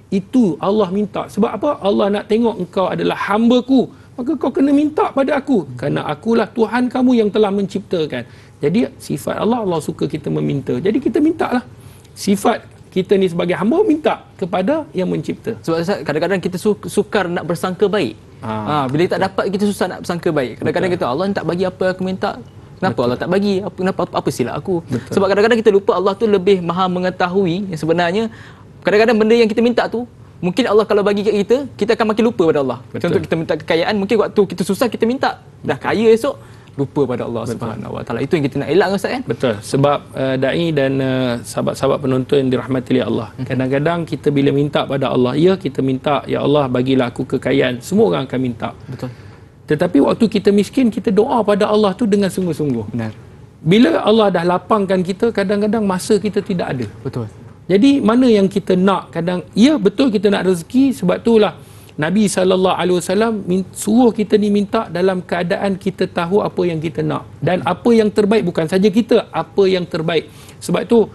Itu Allah minta. Sebab apa? Allah nak tengok engkau adalah hamba-Ku, maka kau kena minta pada aku, kerana akulah Tuhan kamu yang telah menciptakan. Jadi sifat Allah suka kita meminta. Jadi kita mintalah. Sifat kita ni sebagai hamba minta kepada yang mencipta. Sebab kadang-kadang kita sukar nak bersangka baik. Bila tak dapat, kita susah nak bersangka baik. Kadang-kadang kita, Allah tak bagi apa aku minta. Kenapa Allah tak bagi? Apa silap aku? Sebab kadang-kadang kita lupa Allah tu lebih maha mengetahui yang sebenarnya. Kadang-kadang benda yang kita minta tu, mungkin Allah kalau bagi kat kita akan makin lupa pada Allah. Contoh kita minta kekayaan, mungkin waktu kita susah kita minta, dah kaya esok lupa pada Allah Subhanahu Wa Taala. Itu yang kita nak elak, Ustaz, kan? Betul. Sebab dai dan sahabat-sahabat penonton yang dirahmati oleh Allah. Kadang-kadang kita bila minta pada Allah, ya kita minta, ya Allah bagilah aku kekayaan. Semua orang akan minta. Betul. Tetapi waktu kita miskin, kita doa pada Allah tu dengan sungguh-sungguh. Benar. Bila Allah dah lapangkan kita, kadang-kadang masa kita tidak ada. Betul. Jadi mana yang kita nak, kadang ya betul kita nak rezeki, sebab itulah Nabi SAW suruh kita ni minta dalam keadaan kita tahu apa yang kita nak. Dan apa yang terbaik, bukan saja kita, apa yang terbaik. Sebab itu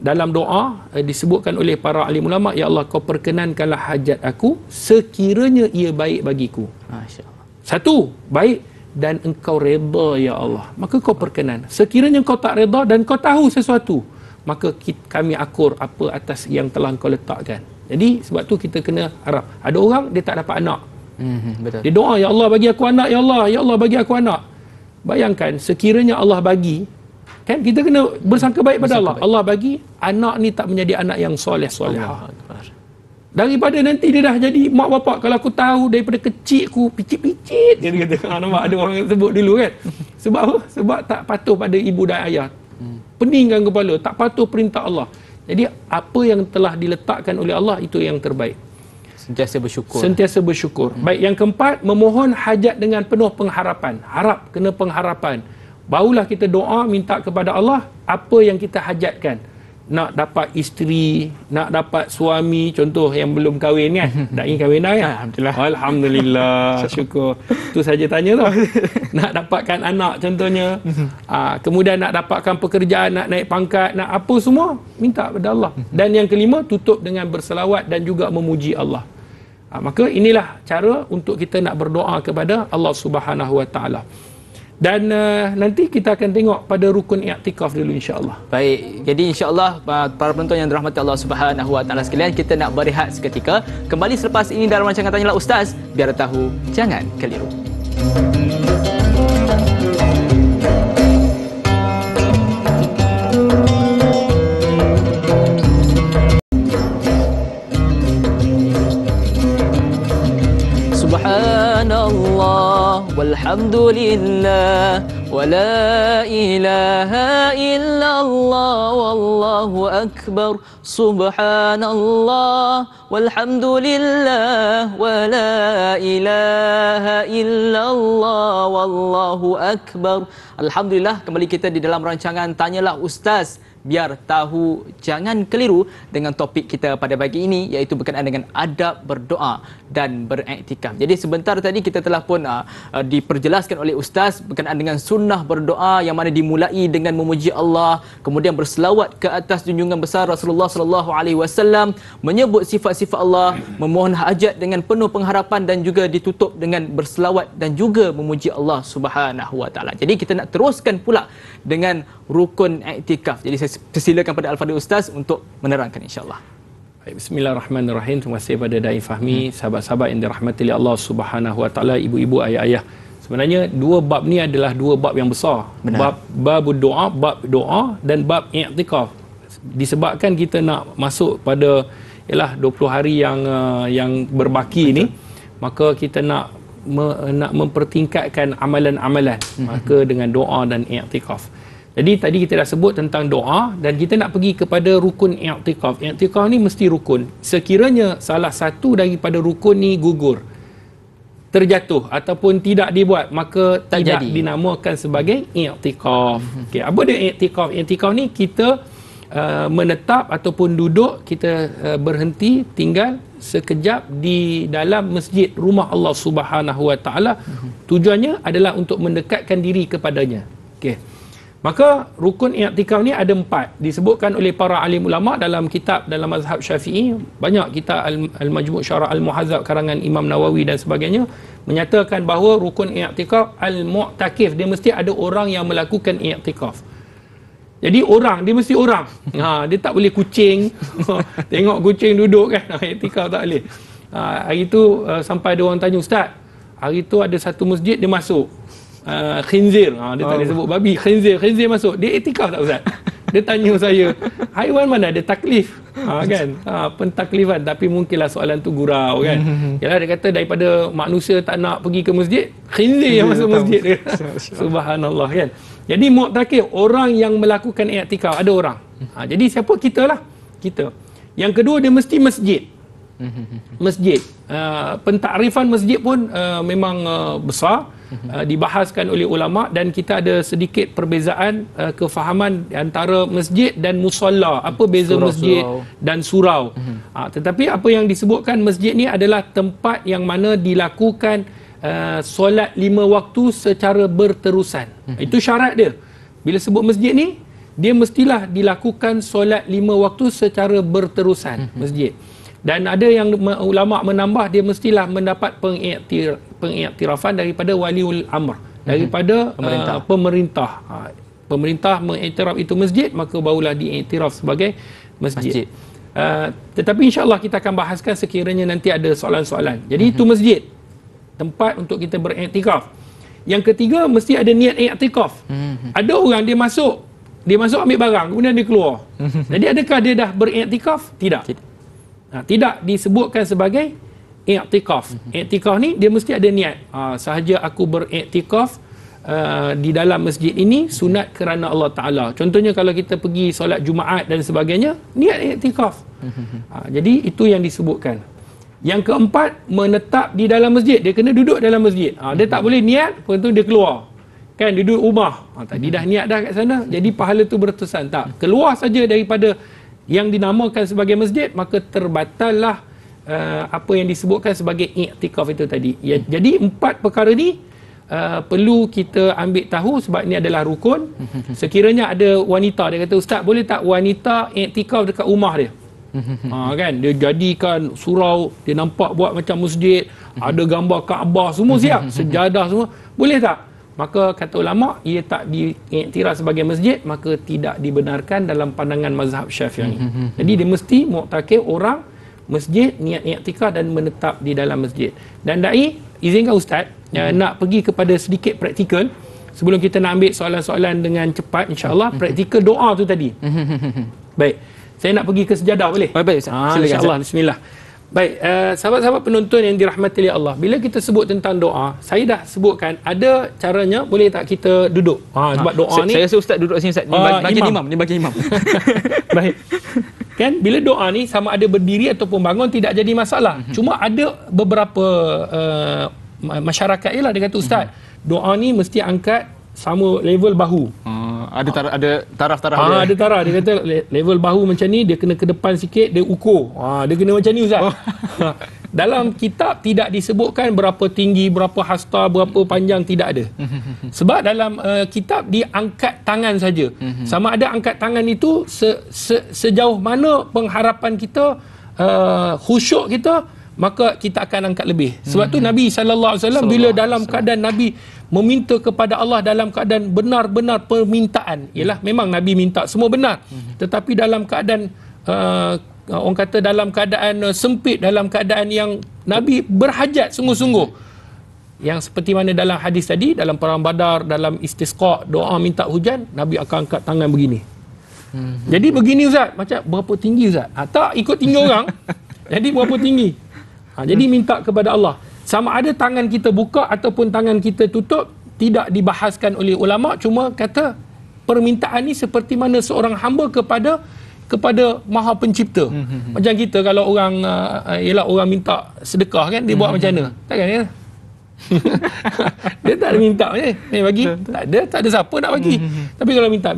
dalam doa disebutkan oleh para alim ulama, ya Allah kau perkenankanlah hajat aku sekiranya ia baik bagiku. Masya-Allah. Satu, baik dan engkau redha ya Allah, maka kau perkenan. Sekiranya kau tak redha dan kau tahu sesuatu, maka kami akur apa atas yang telah engkau letakkan. Jadi sebab tu kita kena harap. Ada orang dia tak dapat anak. Betul. Dia doa, ya Allah bagi aku anak, ya Allah bagi aku anak. Bayangkan sekiranya Allah bagi, kan kita kena bersangka baik pada Allah. Allah bagi, anak ni tak menjadi anak yang soleh-solehah. Daripada nanti dia dah jadi mak bapak, kalau aku tahu daripada kecil aku picit-picit, dia kata, nampak ada orang sebut dulu kan. Sebab apa? Sebab tak patuh pada ibu dan ayah. Peningkan kepala, tak patuh perintah Allah. Jadi apa yang telah diletakkan oleh Allah itu yang terbaik. Sentiasa bersyukur. Baik, yang keempat, memohon hajat dengan penuh pengharapan. Harap, kena pengharapan. Barulah kita doa minta kepada Allah apa yang kita hajatkan. Nak dapat isteri, nak dapat suami, contoh yang belum kahwin kan. Dai kahwin dah kan? Alhamdulillah. Syukur. Tu saja tanya tau. Nak dapatkan anak contohnya. Kemudian nak dapatkan pekerjaan, nak naik pangkat, nak apa semua, minta kepada Allah. Dan yang kelima, tutup dengan berselawat dan juga memuji Allah. Maka inilah cara untuk kita nak berdoa kepada Allah Subhanahu Wa Taala. Dan nanti kita akan tengok pada rukun i'tikaf dulu insya-Allah. Baik, jadi insya-Allah para penonton yang dirahmati Allah Subhanahu Wa Taala sekalian, kita nak berehat seketika. Kembali selepas ini dalam rancangan Tanyalah Ustaz, biar tahu jangan keliru. Subhanallah walhamdulillah wa la ilaha illallah wallahu akbar. Subhanallah walhamdulillah wa la ilaha illallah wallahu akbar. Alhamdulillah, kembali kita di dalam rancangan Tanyalah Ustaz, biar tahu jangan keliru, dengan topik kita pada pagi ini iaitu berkenaan dengan adab berdoa dan beriktikaf. Jadi sebentar tadi kita telah pun diperjelaskan oleh Ustaz berkenaan dengan sunnah berdoa yang mana dimulai dengan memuji Allah, kemudian berselawat ke atas junjungan besar Rasulullah sallallahu alaihi wasallam, menyebut sifat sifat-sifat Allah, memohon hajat dengan penuh pengharapan dan juga ditutup dengan berselawat dan juga memuji Allah Subhanahu Wa Taala. Jadi kita nak teruskan pula dengan rukun iktikaf. Jadi saya persilakan pada Al-Fadhil Ustaz untuk menerangkan insya-Allah. Bismillahirrahmanirrahim. Terima kasih pada Dai Fahmi, sahabat-sahabat yang dirahmati oleh Allah Subhanahu Wa Taala, ibu-ibu, ayah-ayah. Sebenarnya dua bab ni adalah dua bab yang besar. Benar. Bab doa dan bab i'tikaf. Disebabkan kita nak masuk pada 20 hari yang berbaki ni, maka kita nak mempertingkatkan amalan-amalan, maka dengan doa dan i'tikaf. Jadi tadi kita dah sebut tentang doa dan kita nak pergi kepada rukun i'tikaf. I'tikaf ni mesti rukun. Sekiranya salah satu daripada rukun ni gugur, terjatuh ataupun tidak dibuat, maka tidak dinamakan sebagai i'tikaf. Okey, apa dia i'tikaf? I'tikaf ni kita menetap ataupun duduk, kita berhenti tinggal sekejap di dalam masjid rumah Allah Subhanahu Wa Taala. Tujuannya adalah untuk mendekatkan diri kepadanya. Okey. Maka rukun i'tikaf ni ada 4, disebutkan oleh para alim ulama dalam kitab dalam mazhab Syafi'i. Banyak kitab Al-Majmu' Syarah Al-Muhazzab karangan Imam Nawawi dan sebagainya menyatakan bahawa rukun i'tikaf al-mu'takif, dia mesti ada orang yang melakukan i'tikaf. Jadi dia mesti orang. Dia tak boleh kucing. Tengok kucing duduk kan, i'tikaf tak boleh. Hari tu sampai ada orang tanya, "Ustaz, hari tu ada satu masjid dia masuk khinzir." Dia tak boleh sebut babi, khinzir masuk. Dia i'tikaf tak Ustaz? Dia tanya saya, haiwan mana ada taklif? Kan? Pentaklifan. Tapi mungkinlah soalan tu gurau kan. Yalah, dia kata daripada manusia tak nak pergi ke masjid, khinzir yang masuk masjid dia. Subhanallah kan. Jadi mu'takif, orang yang melakukan i'tikaf, ada orang. Jadi siapa? Kita lah. Kita. Yang kedua, dia mesti masjid. Masjid. Pentakrifan masjid pun memang besar. Dibahaskan oleh ulama dan kita ada sedikit perbezaan kefahaman antara masjid dan musalla. Apa beza masjid dan surau? Tetapi apa yang disebutkan masjid ni adalah tempat yang mana dilakukan solat 5 waktu secara berterusan. Itu syarat dia. Bila sebut masjid ni, dia mestilah dilakukan solat 5 waktu secara berterusan, masjid. Dan ada yang ulama menambah, dia mestilah mendapat pengiktirafan daripada waliul amr, daripada pemerintah. Pemerintah mengiktiraf itu masjid, maka barulah diiktiraf sebagai masjid. Tetapi insya-Allah kita akan bahaskan sekiranya nanti ada soalan-soalan. Jadi itu masjid, tempat untuk kita beriktikaf. Yang ketiga, mesti ada niat iktikaf. Ada orang dia masuk ambil barang, kemudian dia keluar. Jadi adakah dia dah beriktikaf? Tidak. Tidak disebutkan sebagai i'tikaf. I'tikaf ni dia mesti ada niat. Sahaja aku beriktikaf di dalam masjid ini sunat kerana Allah Ta'ala. Contohnya kalau kita pergi solat Jumaat dan sebagainya, niat i'tikaf. Jadi itu yang disebutkan. Yang keempat, menetap di dalam masjid. Dia kena duduk dalam masjid. Dia tak boleh niat, lepas tu dia keluar. Kan, dia duduk rumah. Tadi dah niat dah kat sana, jadi pahala tu berterusan. Tak, keluar saja daripada yang dinamakan sebagai masjid, maka terbatallah apa yang disebutkan sebagai i'tikaf itu tadi. Jadi 4 perkara ni perlu kita ambil tahu sebab ini adalah rukun. Sekiranya ada wanita, dia kata, "Ustaz, boleh tak wanita i'tikaf dekat rumah dia?" Kan, dia jadikan surau, dia nampak buat macam masjid, ada gambar Kaabah, semua siap, sejadah semua. Boleh tak? Maka kata ulama, ia tak diiktiraf sebagai masjid, maka tidak dibenarkan dalam pandangan mazhab Syafi'i. Jadi dia mesti mu'takif, orang, masjid, niat i'tikaf dan menetap di dalam masjid. Dan dai, izinkan Ustaz nak pergi kepada sedikit praktikal sebelum kita nak ambil soalan-soalan dengan cepat, insya-Allah. Praktikal doa tu tadi. Baik, saya nak pergi ke sejadah, boleh? Baik, Ustaz. Insya-Allah, bismillah. Baik, sahabat-sahabat penonton yang dirahmati oleh Allah, bila kita sebut tentang doa, saya dah sebutkan ada caranya. Boleh tak kita duduk? Sebab doa ni, saya rasa Ustaz duduk sini Ustaz. Ni bagi imam. Baik. Kan, bila doa ni sama ada berdiri ataupun bangun tidak jadi masalah. Cuma ada beberapa masyarakat ialah dia kata, "Ustaz, doa ni mesti angkat sama level bahu." Ada taraf-taraf dia. Ada taraf. Dia kata level bahu macam ni, dia kena ke depan sikit, dia ukur. Dia kena macam ni Ustaz. Dalam kitab tidak disebutkan berapa tinggi, berapa hasta, berapa panjang, tidak ada. Sebab dalam kitab diangkat tangan saja. Sama ada angkat tangan itu sejauh mana pengharapan kita khusyuk kita, maka kita akan angkat lebih. Sebab tu Nabi SAW bila dalam keadaan Nabi meminta kepada Allah dalam keadaan benar-benar permintaan, ialah memang Nabi minta semua benar, tetapi dalam keadaan orang kata dalam keadaan sempit, dalam keadaan yang Nabi berhajat sungguh-sungguh, yang seperti mana dalam hadis tadi, dalam perang Badar, dalam istisqa, doa minta hujan, Nabi akan angkat tangan begini. Jadi begini Ustaz, macam berapa tinggi Ustaz? Tak ikut tinggi orang. Jadi berapa tinggi? Jadi minta kepada Allah. Sama ada tangan kita buka ataupun tangan kita tutup, tidak dibahaskan oleh ulama, cuma kata permintaan ni seperti mana seorang hamba kepada Maha Pencipta. Macam kita kalau orang ialah orang minta sedekah kan, dia buat macam mana? Takkan ya? Dia tak ada minta ni bagi. Tak ada siapa nak bagi. Tapi kalau minta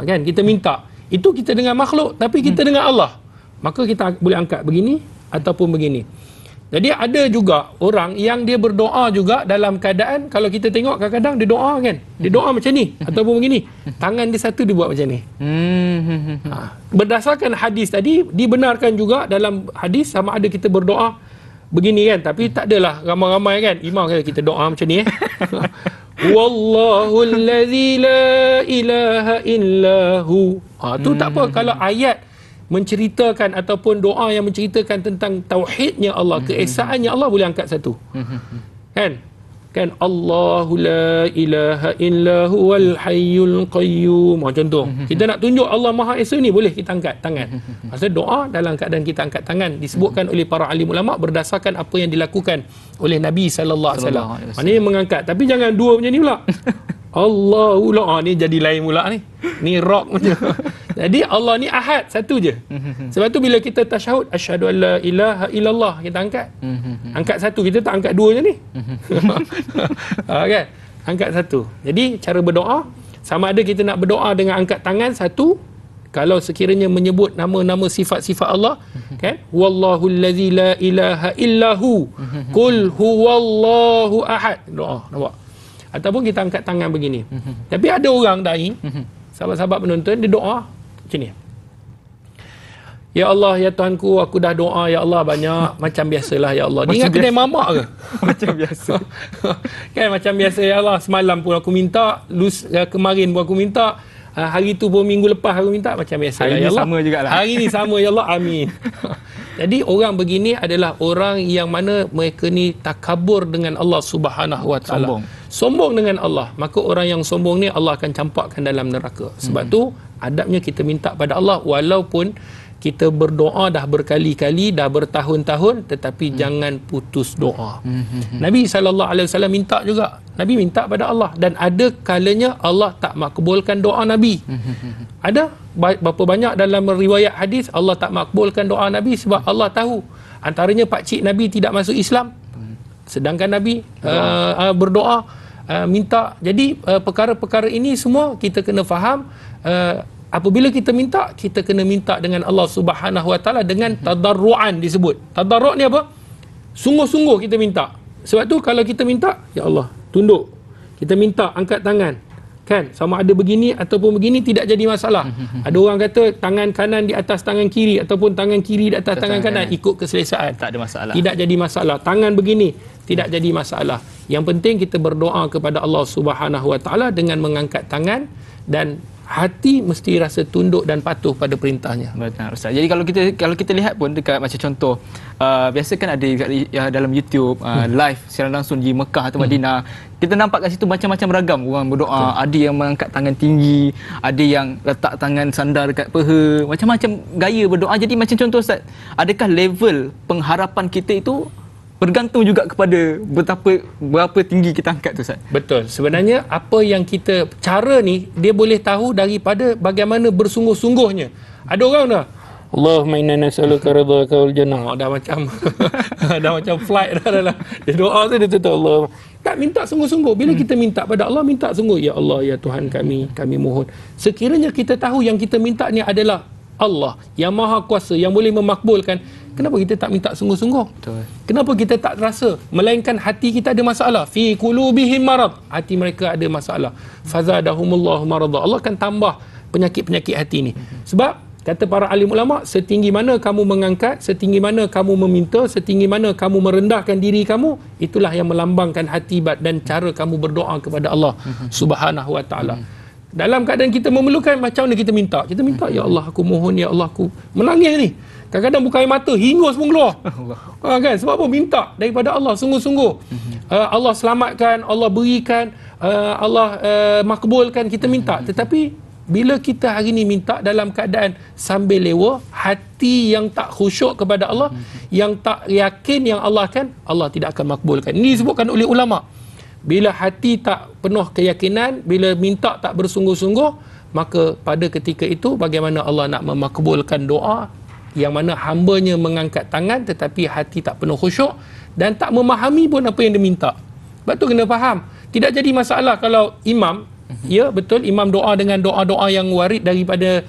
kan, kita minta. Itu kita dengan makhluk, tapi kita dengan Allah. Maka kita boleh angkat begini ataupun begini. Jadi ada juga orang yang dia berdoa juga dalam keadaan, kalau kita tengok kadang-kadang dia doa kan, dia doa macam ni ataupun begini, tangan dia satu dia buat macam ni. Berdasarkan hadis tadi, dibenarkan juga dalam hadis sama ada kita berdoa begini kan, tapi tak adalah ramai-ramai kan imam kata kita doa macam ni Wallahu allazi la ilaha illahu. Tu tak apa kalau ayat menceritakan ataupun doa yang menceritakan tentang tauhidnya Allah, keesaannya Allah, boleh angkat satu. Kan Allahu la ilaha illa huwal hayyul qayyum. Contoh, kita nak tunjuk Allah Maha Esa ni, boleh kita angkat tangan. Maksud doa dalam keadaan kita angkat tangan disebutkan oleh para alim ulama berdasarkan apa yang dilakukan oleh Nabi sallallahu alaihi wasallam. Maknanya mengangkat, tapi jangan dua macam ni pula. Allahu la, ni jadi lain pula ni. Ni rock macam. Jadi Allah ni ahad, satu je. Sebab tu bila kita tasyahud asyhadu an la ilaha illallah, kita angkat. Angkat satu, kita tak angkat dua je ni. Kan? Angkat satu. Jadi cara berdoa, sama ada kita nak berdoa dengan angkat tangan satu, kalau sekiranya menyebut nama-nama sifat-sifat Allah, kan? Wallahu allazi la ilaha illahu. Qul huwallahu ahad. Doa, nampak? Ataupun kita angkat tangan begini. Tapi ada orang dai, sahabat-sahabat penonton, dia doa macam ni. Ya Allah, ya Tuhanku, aku dah doa ya Allah banyak, macam biasalah ya Allah. Dia ingat kedai mamak ke? Macam biasa. Kan macam biasa ya Allah, semalam pun aku minta, kemarin pun aku minta, hari tu pun minggu lepas aku minta, macam biasa hari ya Allah. Hari ni sama jugalah. Hari ni sama ya Allah, amin. Jadi orang begini adalah orang yang mana mereka ni takabur dengan Allah Subhanahu Wa Taala. Sombong dengan Allah. Maka orang yang sombong ni Allah akan campakkan dalam neraka. Sebab tu adabnya kita minta pada Allah walaupun kita berdoa dah berkali-kali, dah bertahun-tahun, tetapi jangan putus doa. Nabi SAW minta juga. Nabi minta pada Allah. Dan ada kalanya Allah tak makbulkan doa Nabi. Ada berapa banyak dalam riwayat hadis Allah tak makbulkan doa Nabi sebab Allah tahu. Antaranya pakcik Nabi tidak masuk Islam, sedangkan Nabi berdoa, minta. Jadi perkara-perkara ini semua kita kena faham. Apabila kita minta, kita kena minta dengan Allah Subhanahu Wa Taala dengan tadarruan disebut. Tadarru' ni apa? Sungguh-sungguh kita minta. Sebab tu kalau kita minta, ya Allah, tunduk. Kita minta angkat tangan. Kan? Sama ada begini ataupun begini tidak jadi masalah. Ada orang kata tangan kanan di atas tangan kiri ataupun tangan kiri di atas tangan kanan, ikut keselesaan. Tak ada masalah. Tidak jadi masalah. Tangan begini tidak jadi masalah. Yang penting kita berdoa kepada Allah Subhanahu Wa Taala dengan mengangkat tangan dan hati mesti rasa tunduk dan patuh pada perintahnya. Betul Ustaz. Jadi kalau kita lihat pun dekat macam contoh biasa kan ada dalam YouTube live siaran langsung di Mekah atau Madinah, kita nampak kat situ macam-macam ragam orang berdoa. Ada yang mengangkat tangan tinggi, ada yang letak tangan sandar dekat peha, macam-macam gaya berdoa. Jadi macam contoh Ustaz, adakah level pengharapan kita itu bergantung juga kepada berapa tinggi kita angkat tu Ustaz? Betul. Sebenarnya apa yang kita, cara ni dia boleh tahu daripada bagaimana bersungguh-sungguhnya. Ada orang dah, Allahumma inna nas'aluka ridhaka wal jannah. Dah macam dah macam flight dah. Dia doa tu dia tutup Allah. Tak minta sungguh-sungguh. Bila kita minta pada Allah, minta sungguh. Ya Allah, ya Tuhan kami mohon. Sekiranya kita tahu yang kita minta ni adalah Allah yang Maha Kuasa, yang boleh memakbulkan, kenapa kita tak minta sungguh-sungguh? Betul. Kenapa kita tak rasa? Melainkan hati kita ada masalah. Fi qulubihim marad. Hati mereka ada masalah. Fazadahumullahu marada. Allah akan tambah penyakit-penyakit hati ni. Sebab Kata para alim ulama, setinggi mana kamu mengangkat, setinggi mana kamu meminta, setinggi mana kamu merendahkan diri kamu, itulah yang melambangkan hati dan cara kamu berdoa kepada Allah Subhanahu wa taala. Dalam keadaan kita memerlukan, macam mana kita minta? Kita minta, ya Allah aku mohon, ya Allah aku menangis ni. Kadang-kadang buka air mata, hingus pun keluar. Kan? Sebab apa? Minta daripada Allah sungguh-sungguh. Allah selamatkan, Allah berikan, Allah makbulkan, kita minta. Tetapi bila kita hari ni minta dalam keadaan sambil lewa, hati yang tak khusyuk kepada Allah, yang tak yakin yang Allah tidak akan makbulkan. Ini disebutkan oleh ulama. Bila hati tak penuh keyakinan, bila minta tak bersungguh-sungguh, maka pada ketika itu bagaimana Allah nak memakbulkan doa yang mana hambanya mengangkat tangan tetapi hati tak penuh khusyuk dan tak memahami pun apa yang dia minta. Sebab tu kena faham. Tidak jadi masalah kalau imam, ya betul, imam doa dengan doa-doa yang warid daripada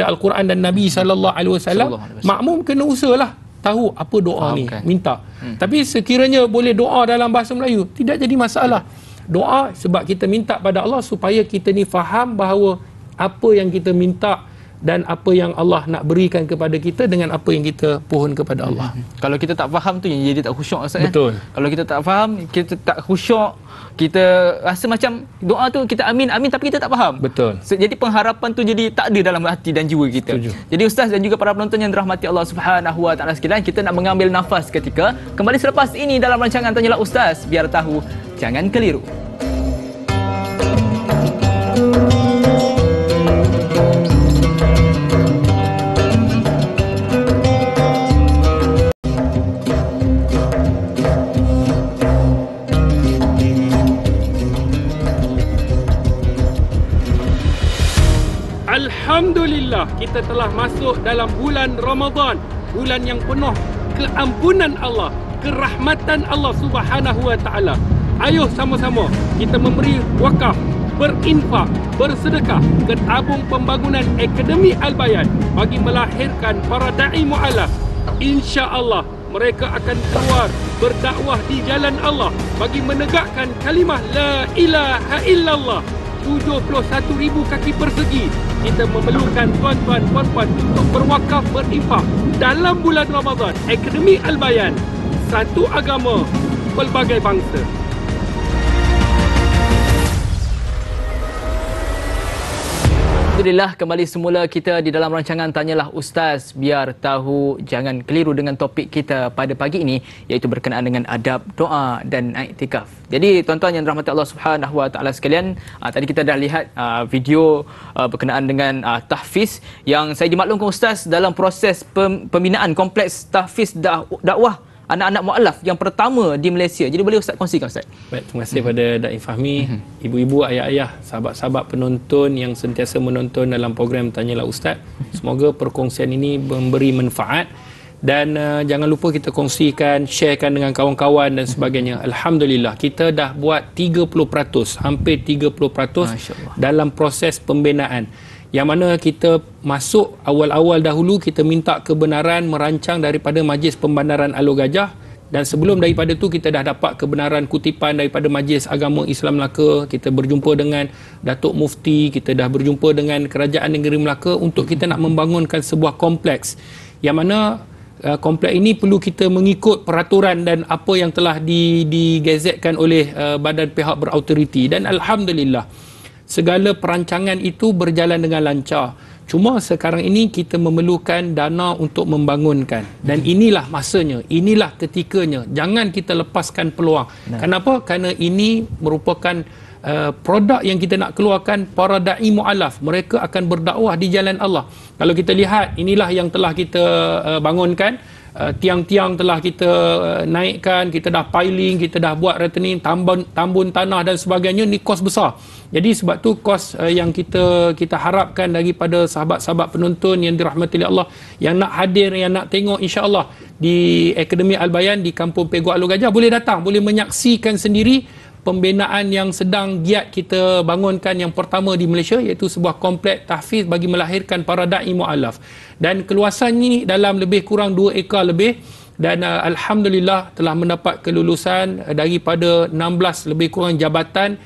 Al-Quran dan Nabi SAW. Makmum kena usahalah tahu apa doa ni, minta. Tapi sekiranya boleh doa dalam bahasa Melayu, tidak jadi masalah. Doa sebab kita minta pada Allah supaya kita ni faham bahawa apa yang kita minta dan apa yang Allah nak berikan kepada kita dengan apa yang kita pohon kepada Allah. Kalau kita tak faham tu yang jadi tak khusyuk Ustaz. Betul. Kalau kita tak faham, kita tak khusyuk, kita rasa macam doa tu kita amin tapi kita tak faham. Betul. Jadi pengharapan tu jadi tak ada dalam hati dan jiwa kita. Setuju. Jadi Ustaz dan juga para penonton yang dirahmati Allah Subhanahu wa taala sekalian, kita nak mengambil nafas ketika kembali selepas ini dalam rancangan Tanyalah Ustaz, biar tahu jangan keliru. Alhamdulillah, kita telah masuk dalam bulan Ramadan, bulan yang penuh keampunan Allah, kerahmatan Allah Subhanahu wa taala. Ayo sama-sama kita memberi wakaf, berinfak, bersedekah ke tabung pembangunan Akademi Al-Bayan bagi melahirkan para dai mu'alaf. Insya-Allah mereka akan keluar berdakwah di jalan Allah bagi menegakkan kalimah la ilaha illallah. 71,000 kaki persegi kita memerlukan tuan-tuan puan-puan untuk berwakaf, berinfak dalam bulan Ramadan. Akademi Al-Bayan, satu agama, pelbagai bangsa. Alhamdulillah, kembali semula kita di dalam rancangan Tanyalah Ustaz, biar tahu jangan keliru dengan topik kita pada pagi ini, iaitu berkenaan dengan adab doa dan iktikaf. Jadi tuan-tuan yang dirahmati Allah Subhanahu wa taala sekalian, tadi kita dah lihat video berkenaan dengan tahfiz yang saya dimaklumkan Ustaz dalam proses pembinaan kompleks tahfiz dakwah anak-anak mualaf yang pertama di Malaysia. Jadi boleh Ustaz kongsikan Ustaz? Baik, terima kasih pada Da'i Fahmi, ibu-ibu, ayah-ayah, sahabat-sahabat penonton yang sentiasa menonton dalam program Tanyalah Ustaz. Semoga perkongsian ini memberi manfaat dan jangan lupa kita kongsikan, sharekan dengan kawan-kawan dan sebagainya. Alhamdulillah, kita dah buat 30%, hampir 30% dalam proses pembinaan. Yang mana kita masuk awal-awal dahulu, kita minta kebenaran merancang daripada Majlis Pembandaran Alor Gajah, dan sebelum daripada tu kita dah dapat kebenaran kutipan daripada Majlis Agama Islam Melaka. Kita berjumpa dengan Datuk Mufti, kita dah berjumpa dengan Kerajaan Negeri Melaka untuk kita nak membangunkan sebuah kompleks yang mana kompleks ini perlu kita mengikut peraturan dan apa yang telah digazetkan oleh badan pihak berautoriti, dan Alhamdulillah segala perancangan itu berjalan dengan lancar. Cuma sekarang ini kita memerlukan dana untuk membangunkan, dan inilah masanya, inilah ketikanya. Jangan kita lepaskan peluang. Kenapa? Kerana ini merupakan produk yang kita nak keluarkan para da'i mu'alaf. Mereka akan berdakwah di jalan Allah. Kalau kita lihat, inilah yang telah kita bangunkan. Tiang-tiang telah kita naikkan, kita dah piling, kita dah buat returning, tambun tanah dan sebagainya. Ni kos besar. Jadi sebab tu kos yang kita harapkan daripada sahabat-sahabat penonton yang dirahmati oleh Allah, yang nak hadir, yang nak tengok insya-Allah di Akademi Al-Bayan di Kampung Peguak Alor Gajah, boleh datang, boleh menyaksikan sendiri pembinaan yang sedang giat kita bangunkan yang pertama di Malaysia, iaitu sebuah kompleks tahfiz bagi melahirkan para da'i mu'alaf. Dan keluasan ini dalam lebih kurang 2 ekar lebih, dan alhamdulillah telah mendapat kelulusan daripada 16 lebih kurang jabatan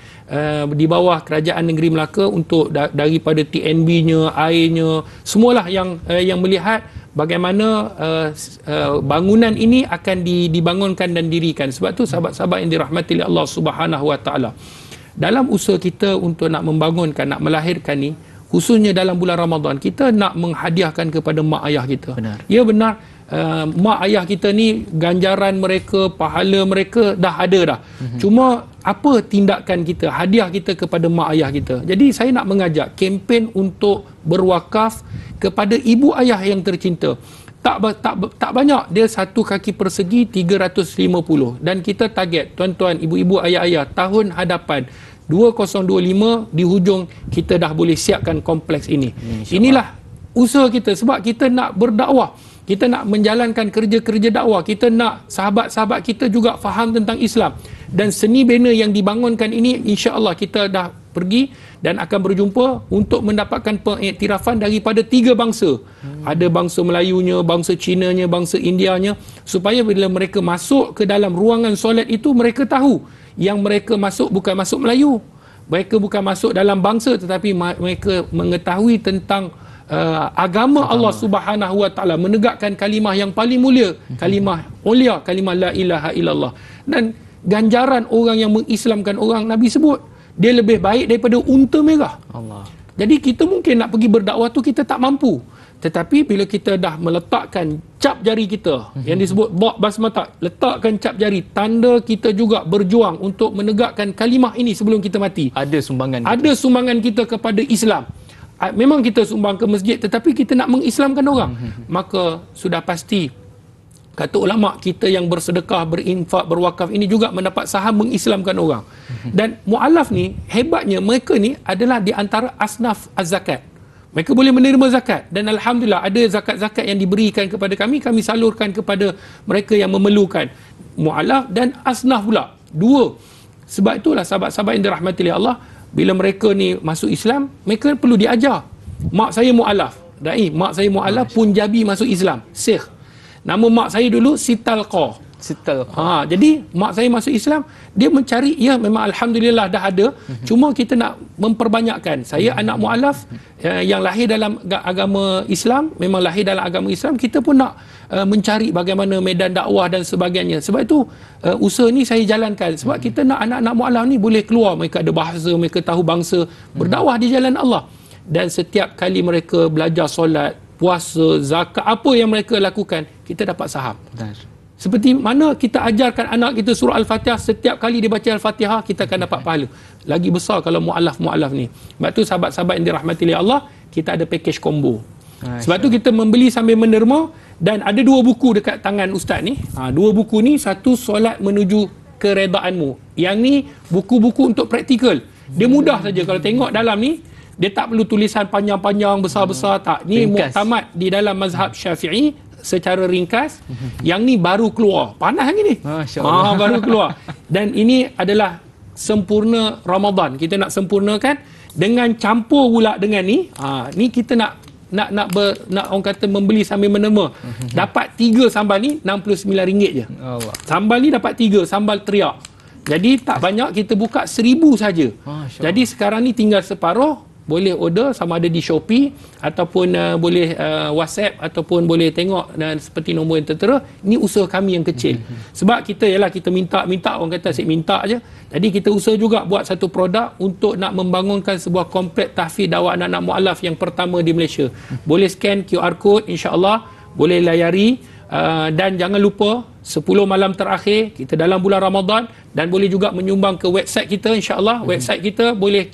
di bawah Kerajaan Negeri Melaka untuk daripada TNB-nya, airnya, semualah yang melihat bagaimana bangunan ini akan dibangunkan dan dirikan. Sebab tu sahabat-sahabat yang dirahmati oleh Allah Subhanahu Wa Taala, dalam usaha kita untuk nak membangunkan, nak melahirkan ni, khususnya dalam bulan Ramadan, kita nak menghadiahkan kepada mak ayah kita. Benar. Ya benar. Mak ayah kita ni, ganjaran mereka, pahala mereka dah ada dah. Cuma apa tindakan kita, hadiah kita kepada mak ayah kita. Jadi saya nak mengajak kempen untuk berwakaf kepada ibu ayah yang tercinta. Tak banyak, dia satu kaki persegi 350, dan kita target tuan-tuan, ibu-ibu, ayah-ayah, tahun hadapan 2025 di hujung kita dah boleh siapkan kompleks ini. Inilah usaha kita, sebab kita nak berdakwah, kita nak menjalankan kerja-kerja dakwah, kita nak sahabat-sahabat kita juga faham tentang Islam, dan seni banner yang dibangunkan ini insya-Allah kita dah pergi dan akan berjumpa untuk mendapatkan pengiktirafan daripada 3 bangsa. Ada bangsa Melayunya, bangsa Cinanya, bangsa Indianya, supaya bila mereka masuk ke dalam ruangan solat itu, mereka tahu yang mereka masuk bukan masuk Melayu, mereka bukan masuk dalam bangsa, tetapi mereka mengetahui tentang agama Allah Subhanahu Wa Taala, menegakkan kalimah yang paling mulia, kalimah ulia, kalimah la ilaha illallah. Dan ganjaran orang yang mengislamkan orang, Nabi sebut dia lebih baik daripada unta merah. Allah. Jadi kita mungkin nak pergi berdakwah tu kita tak mampu, tetapi bila kita dah meletakkan cap jari kita yang disebut basmata, letakkan cap jari, tanda kita juga berjuang untuk menegakkan kalimah ini sebelum kita mati. Ada sumbangan kita. Ada sumbangan kita kepada Islam. Memang kita sumbang ke masjid, tetapi kita nak mengislamkan orang. Maka sudah pasti, kata ulama, kita yang bersedekah, berinfak, berwakaf ini juga mendapat saham mengislamkan orang. Dan mu'alaf ni, hebatnya mereka ni adalah di antara asnaf az-zakat. Mereka boleh menerima zakat, dan alhamdulillah ada zakat-zakat yang diberikan kepada kami salurkan kepada mereka yang memerlukan. Mu'alaf dan asnaf pula, dua. Sebab itulah sahabat-sahabat yang dirahmati oleh Allah, bila mereka ni masuk Islam, mereka perlu diajar. Mak saya mu'alaf, dai, mak saya mu'alaf, Punjabi masuk Islam, Syekh. Nama mak saya dulu Sitalqa. Jadi mak saya masuk Islam, dia mencari, ya memang alhamdulillah dah ada, cuma kita nak memperbanyakkan. Saya anak mu'alaf yang lahir dalam agama Islam, memang lahir dalam agama Islam, kita pun nak mencari bagaimana medan dakwah dan sebagainya. Sebab itu usaha ni saya jalankan, sebab kita nak anak-anak mu'alaf ni boleh keluar, mereka ada bahasa, mereka tahu bangsa, berdakwah di jalan Allah. Dan setiap kali mereka belajar solat, puasa, zakat, apa yang mereka lakukan, kita dapat saham. Benar. Seperti mana kita ajarkan anak kita surah Al-Fatihah, setiap kali dia baca Al-Fatihah, kita akan dapat pahala. Lagi besar kalau mu'alaf ni. Sebab tu sahabat-sahabat yang dirahmati oleh Allah, kita ada package combo. Sebab tu kita membeli sambil menderma, dan ada 2 buku dekat tangan Ustaz ni. 2 buku ni, satu solat menuju keredaanmu. Yang ni buku-buku untuk praktikal. Dia mudah saja kalau tengok dalam ni, dia tak perlu tulisan panjang-panjang, besar-besar, tak. Ni muktamad di dalam mazhab Syafi'i secara ringkas. Yang ni baru keluar. Panas lagi ni. Baru keluar. Dan ini adalah sempurna Ramadan. Kita nak sempurnakan dengan campur pula dengan ni. Ni kita nak orang kata membeli sambil menema. Dapat 3 sambal ni RM69 je. Allah. Sambal ni dapat 3 sambal teriak. Jadi tak banyak, kita buka 1,000 saja. Jadi sekarang ni tinggal separuh. Boleh order sama ada di Shopee ataupun boleh WhatsApp ataupun boleh tengok dan seperti nombor yang tertera. Ini usaha kami yang kecil. Sebab kita minta, orang kata asyik minta aje. Jadi kita usaha juga buat satu produk untuk nak membangunkan sebuah kompleks tahfiz dakwah anak-anak mu'alaf yang pertama di Malaysia. Boleh scan QR code, insya-Allah boleh layari, dan jangan lupa 10 malam terakhir kita dalam bulan Ramadan, dan boleh juga menyumbang ke website kita, insya-Allah. Website kita boleh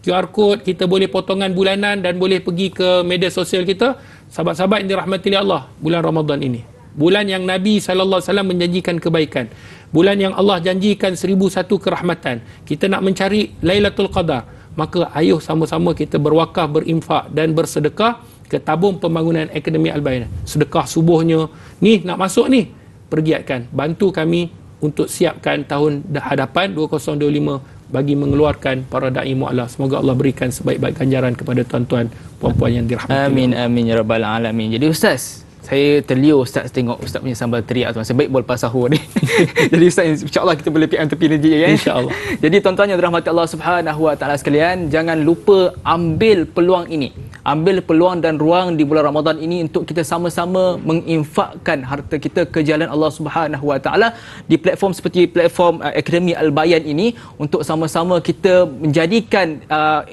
QR code, kita boleh potongan bulanan, dan boleh pergi ke media sosial kita. Sahabat-sahabat yang dirahmati oleh Allah, bulan Ramadan ini, bulan yang Nabi SAW menjanjikan kebaikan, bulan yang Allah janjikan 1001 kerahmatan. Kita nak mencari Lailatul Qadar, maka ayo sama-sama kita berwakaf, berinfak dan bersedekah ke tabung pembangunan Akademi Al-Bayan. Sedekah subuhnya ni nak masuk ni, pergiatkan, bantu kami untuk siapkan tahun hadapan 2025 bagi mengeluarkan para da'i mu'alaf. Semoga Allah berikan sebaik-baik ganjaran kepada tuan-tuan puan-puan yang dirahmati. Amin amin ya rabbal alamin. Jadi Ustaz, Saya terliur Ustaz tengok Ustaz punya sambal teriak tu. Sebaik lepas sahur ni. Jadi Ustaz, insya-Allah kita boleh PM tepi nanti ya. Insya-Allah. Jadi tuan-tuan yang dirahmati Allah Subhanahu wa taala sekalian, jangan lupa ambil peluang ini. Ambil peluang dan ruang di bulan Ramadan ini untuk kita sama-sama menginfakkan harta kita ke jalan Allah Subhanahu wa taala di platform seperti platform Akademi Al-Bayan ini, untuk sama-sama kita menjadikan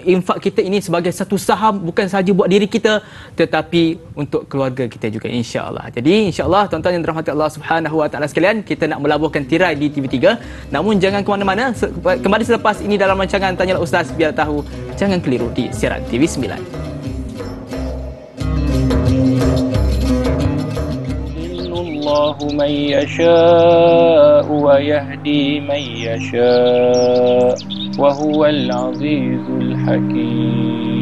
infak kita ini sebagai satu saham, bukan sahaja buat diri kita tetapi untuk keluarga kita juga, insya-Allah. Jadi insya-Allah tuan-tuan yang dirahmati Allah Subhanahu wa taala sekalian, kita nak melabuhkan tirai di TV3. Namun jangan ke mana-mana, kembali selepas ini dalam rancangan Tanyalah Ustaz biar tahu, jangan keliru di siaran TV9. Allahu man yasha' wa yahdi man yasha' wa huwal azizul hakim.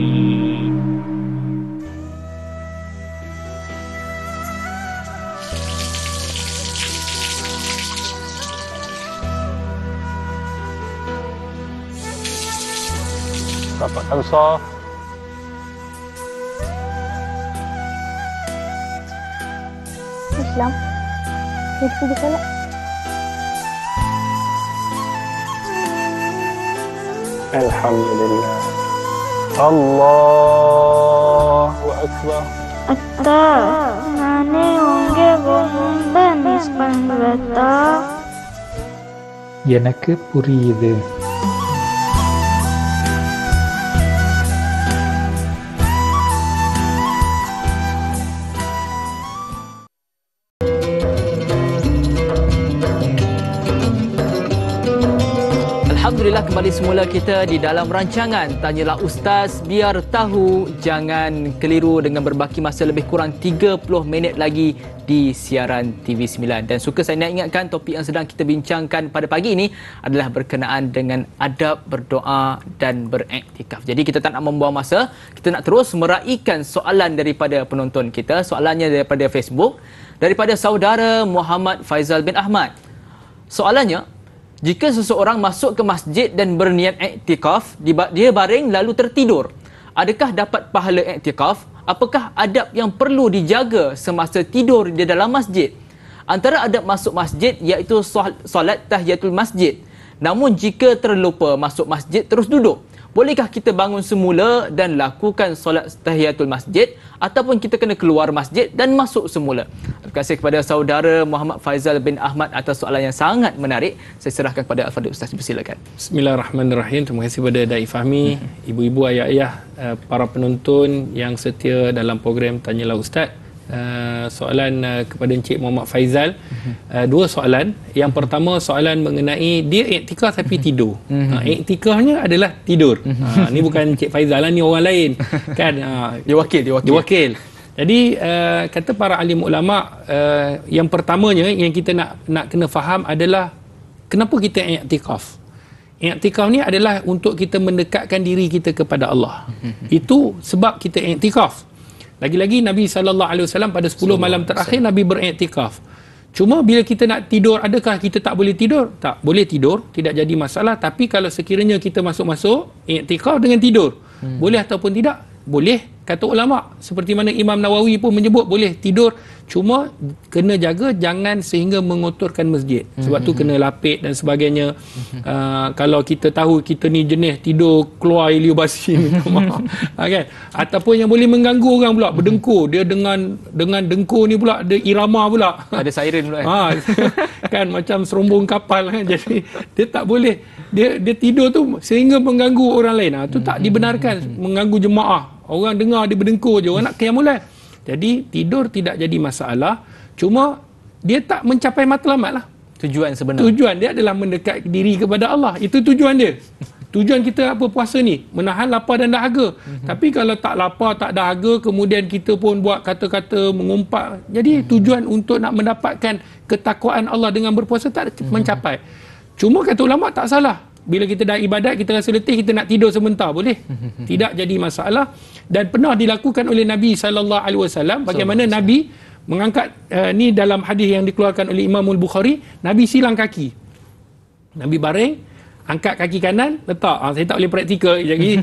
Rapatkan saf. Islam. Jadi pergi solat. Alhamdulillah. Allahu Akbar. Atta, nane onge bohunda nisbandata. எனக்கு புரியுது. Alhamdulillah, kembali semula kita di dalam rancangan Tanyalah Ustaz biar tahu. Jangan keliru dengan berbaki masa lebih kurang 30 minit lagi di siaran TV9. Dan suka saya nak ingatkan, topik yang sedang kita bincangkan pada pagi ini adalah berkenaan dengan adab berdoa dan beriktikaf. Jadi kita tak nak membuang masa, kita nak terus meraihkan soalan daripada penonton kita. Soalannya daripada Facebook, daripada saudara Muhammad Faizal bin Ahmad. Soalannya, jika seseorang masuk ke masjid dan berniat iktikaf, dia baring lalu tertidur, adakah dapat pahala iktikaf? Apakah adab yang perlu dijaga semasa tidur di dalam masjid? Antara adab masuk masjid iaitu solat tahiyatul masjid. Namun jika terlupa masuk masjid terus duduk, bolehkah kita bangun semula dan lakukan solat tahiyatul masjid, ataupun kita kena keluar masjid dan masuk semula? Terima kasih kepada saudara Muhammad Faizal bin Ahmad atas soalan yang sangat menarik. Saya serahkan kepada Al-Fadhil Ustaz, dipersilakan. Bismillahirrahmanirrahim. Terima kasih kepada Da'i Fahmi, ibu-ibu, ayah-ayah, para penonton yang setia dalam program Tanyalah Ustaz. Soalan kepada Encik Muhammad Faizal, dua soalan. Yang pertama, soalan mengenai dia iktikaf tapi tidur. Iktikafnya adalah tidur. Ni bukan Encik Faizal lah, ni orang lain kan. Dia wakil. Jadi kata para alim ulama, yang pertamanya yang kita nak kena faham adalah kenapa kita iktikaf. Iktikaf ni adalah untuk kita mendekatkan diri kita kepada Allah. Itu sebab kita iktikaf. Lagi-lagi Nabi SAW pada 10 malam terakhir Nabi beriktikaf. Cuma bila kita nak tidur, adakah kita tak boleh tidur? Tak, boleh tidur, tidak jadi masalah. Tapi kalau sekiranya kita masuk-masuk iktikaf dengan tidur, boleh ataupun tidak? Boleh, kata ulama. Seperti mana Imam Nawawi pun menyebut boleh tidur. Cuma kena jaga jangan sehingga mengotorkan masjid. Sebab tu kena lapik dan sebagainya. Kalau kita tahu kita ni jenis tidur keluar ilio basi, minta maaf. Kan? Ataupun yang boleh mengganggu orang pula, berdengkur. Dia dengan dengkur ni pula ada irama pula. Ada siren pula. Kan macam serombong kapal kan. Jadi dia tak boleh. Dia tidur tu sehingga mengganggu orang lain. Tu tak dibenarkan, mengganggu jemaah. Orang dengar dia berdengkur je, orang nak qiyamul lail. Jadi tidur tidak jadi masalah. Cuma dia tak mencapai matlamat lah. Tujuan sebenar. Tujuan dia adalah mendekat diri kepada Allah. Itu tujuan dia. Tujuan kita apa puasa ni? Menahan lapar dan dahaga. Tapi kalau tak lapar, tak dahaga, kemudian kita pun buat kata-kata mengumpat. Jadi tujuan untuk nak mendapatkan ketakwaan Allah dengan berpuasa tak mencapai. Cuma kata ulama tak salah. Bila kita dah ibadat, kita rasa letih, kita nak tidur sebentar, boleh. Tidak jadi masalah. Dan pernah dilakukan oleh Nabi SAW. Bagaimana Nabi mengangkat, ni dalam hadis yang dikeluarkan oleh Imam Al-Bukhari, Nabi silang kaki. Nabi baring, angkat kaki kanan, letak. Saya tak boleh praktikal jadi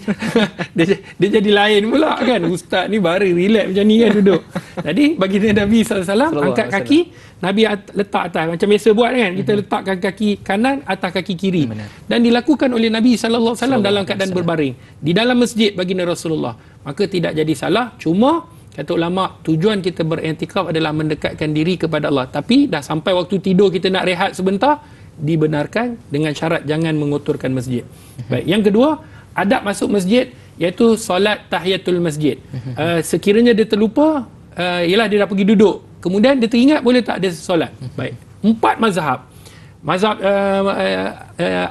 dia jadi lain pula kan. Ustaz ni baru relax macam ni kan duduk. Jadi baginda Nabi SAW angkat kaki, Nabi letak atas macam biasa buat kan. Kita letakkan kaki kanan atas kaki kiri. Dan dilakukan oleh Nabi SAW dalam keadaan berbaring di dalam masjid baginda Rasulullah. Maka tidak jadi salah. Cuma kata ulama, tujuan kita beriktikaf adalah mendekatkan diri kepada Allah. Tapi dah sampai waktu tidur kita nak rehat sebentar, dibenarkan dengan syarat jangan mengotorkan masjid. Baik, yang kedua, adab masuk masjid iaitu solat tahiyatul masjid. Sekiranya dia terlupa, ialah dia dah pergi duduk, kemudian dia teringat, boleh tak dia solat? Baik, 4 mazhab. Mazhab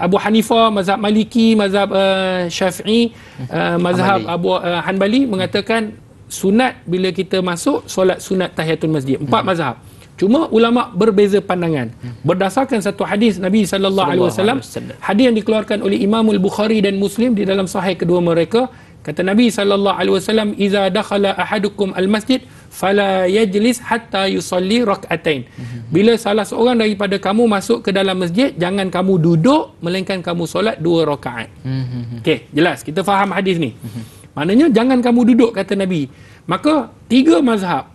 Abu Hanifah, mazhab Maliki, mazhab Syafi'i, mazhab Abu Hanbali mengatakan sunat bila kita masuk solat sunat tahiyatul masjid. 4 mazhab. Cuma ulama berbeza pandangan berdasarkan satu hadis Nabi sallallahu alaihi wasallam, hadis yang dikeluarkan oleh Imam Al-Bukhari dan Muslim di dalam sahih kedua mereka. Kata Nabi sallallahu alaihi wasallam, "Iza dakhala ahadukum al-masjid fala yajlis hatta yusalli rak'atain." Bila salah seorang daripada kamu masuk ke dalam masjid, jangan kamu duduk melainkan kamu solat 2 rakaat. Okey, jelas kita faham hadis ni. Maknanya jangan kamu duduk kata Nabi. Maka 3 mazhab,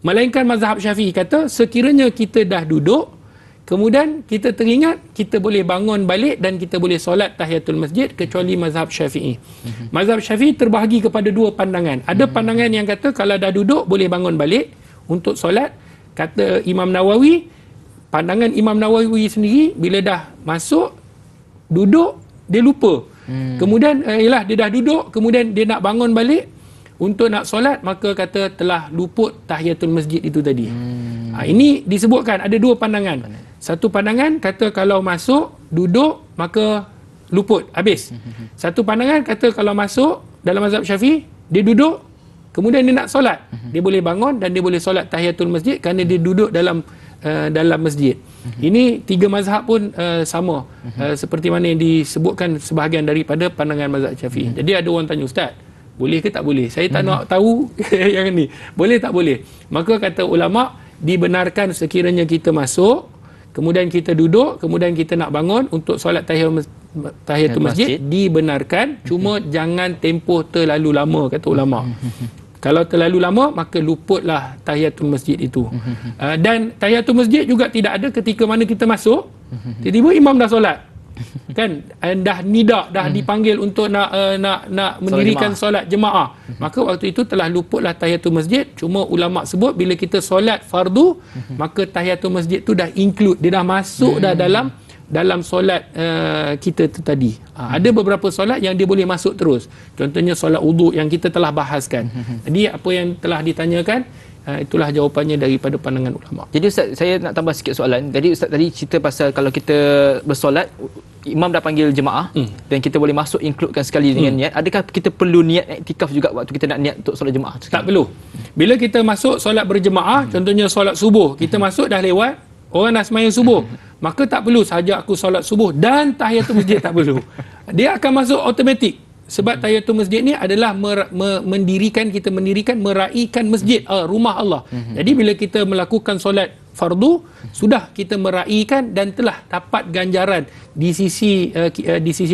melainkan mazhab Syafi'i kata sekiranya kita dah duduk, kemudian kita teringat, kita boleh bangun balik dan kita boleh solat tahiyatul masjid, kecuali mazhab Syafi'i. Mazhab Syafi'i terbahagi kepada 2 pandangan. Ada pandangan yang kata kalau dah duduk boleh bangun balik untuk solat. Kata Imam Nawawi, pandangan Imam Nawawi sendiri, bila dah masuk duduk dia lupa. Kemudian ialah dia dah duduk, kemudian dia nak bangun balik untuk nak solat, maka kata telah luput tahiyatul masjid itu tadi. Ini disebutkan ada 2 pandangan. Satu pandangan kata kalau masuk duduk maka luput, habis. Satu pandangan kata kalau masuk dalam mazhab Syafi'i, dia duduk kemudian dia nak solat, dia boleh bangun dan dia boleh solat tahiyatul masjid kerana dia duduk dalam masjid. Ini 3 mazhab pun sama, seperti mana yang disebutkan sebahagian daripada pandangan mazhab Syafi'i. Jadi ada orang tanya, Ustaz, boleh ke tak boleh? Saya tak nak tahu yang ni. Boleh tak boleh? Maka kata ulama, dibenarkan sekiranya kita masuk, kemudian kita duduk, kemudian kita nak bangun untuk solat tahiyatul masjid, dibenarkan. Cuma jangan tempoh terlalu lama, kata ulama. Kalau terlalu lama, maka luputlah tahiyatul masjid itu. Dan tahiyatul masjid juga tidak ada ketika mana kita masuk, tiba-tiba imam dah solat. Kan dah nidak, dah dipanggil untuk nak mendirikan solat jemaah. Maka waktu itu telah luputlah tahiyatul masjid. Cuma ulama sebut bila kita solat fardu, maka tahiyatul masjid tu dah include, dia dah masuk dah dalam solat kita tu tadi. Ada beberapa solat yang dia boleh masuk terus. Contohnya solat wuduk yang kita telah bahaskan. Jadi apa yang telah ditanyakan, itulah jawapannya daripada pandangan ulama. Jadi Ustaz, saya nak tambah sikit soalan. Jadi Ustaz tadi cerita pasal kalau kita bersolat, imam dah panggil jemaah dan kita boleh masuk includekan sekali dengan niat. Adakah kita perlu niat iktikaf juga waktu kita nak niat untuk solat jemaah? Tak perlu. Bila kita masuk solat berjemaah, contohnya solat subuh, kita masuk dah lewat, orang dah sembahyang subuh, maka tak perlu saja aku solat subuh dan tahiyatul masjid, tak perlu. Dia akan masuk automatik. Sebab tahiyatul masjid ni adalah mendirikan meraikan masjid, rumah Allah. Jadi bila kita melakukan solat fardu, sudah kita meraikan dan telah dapat ganjaran di sisi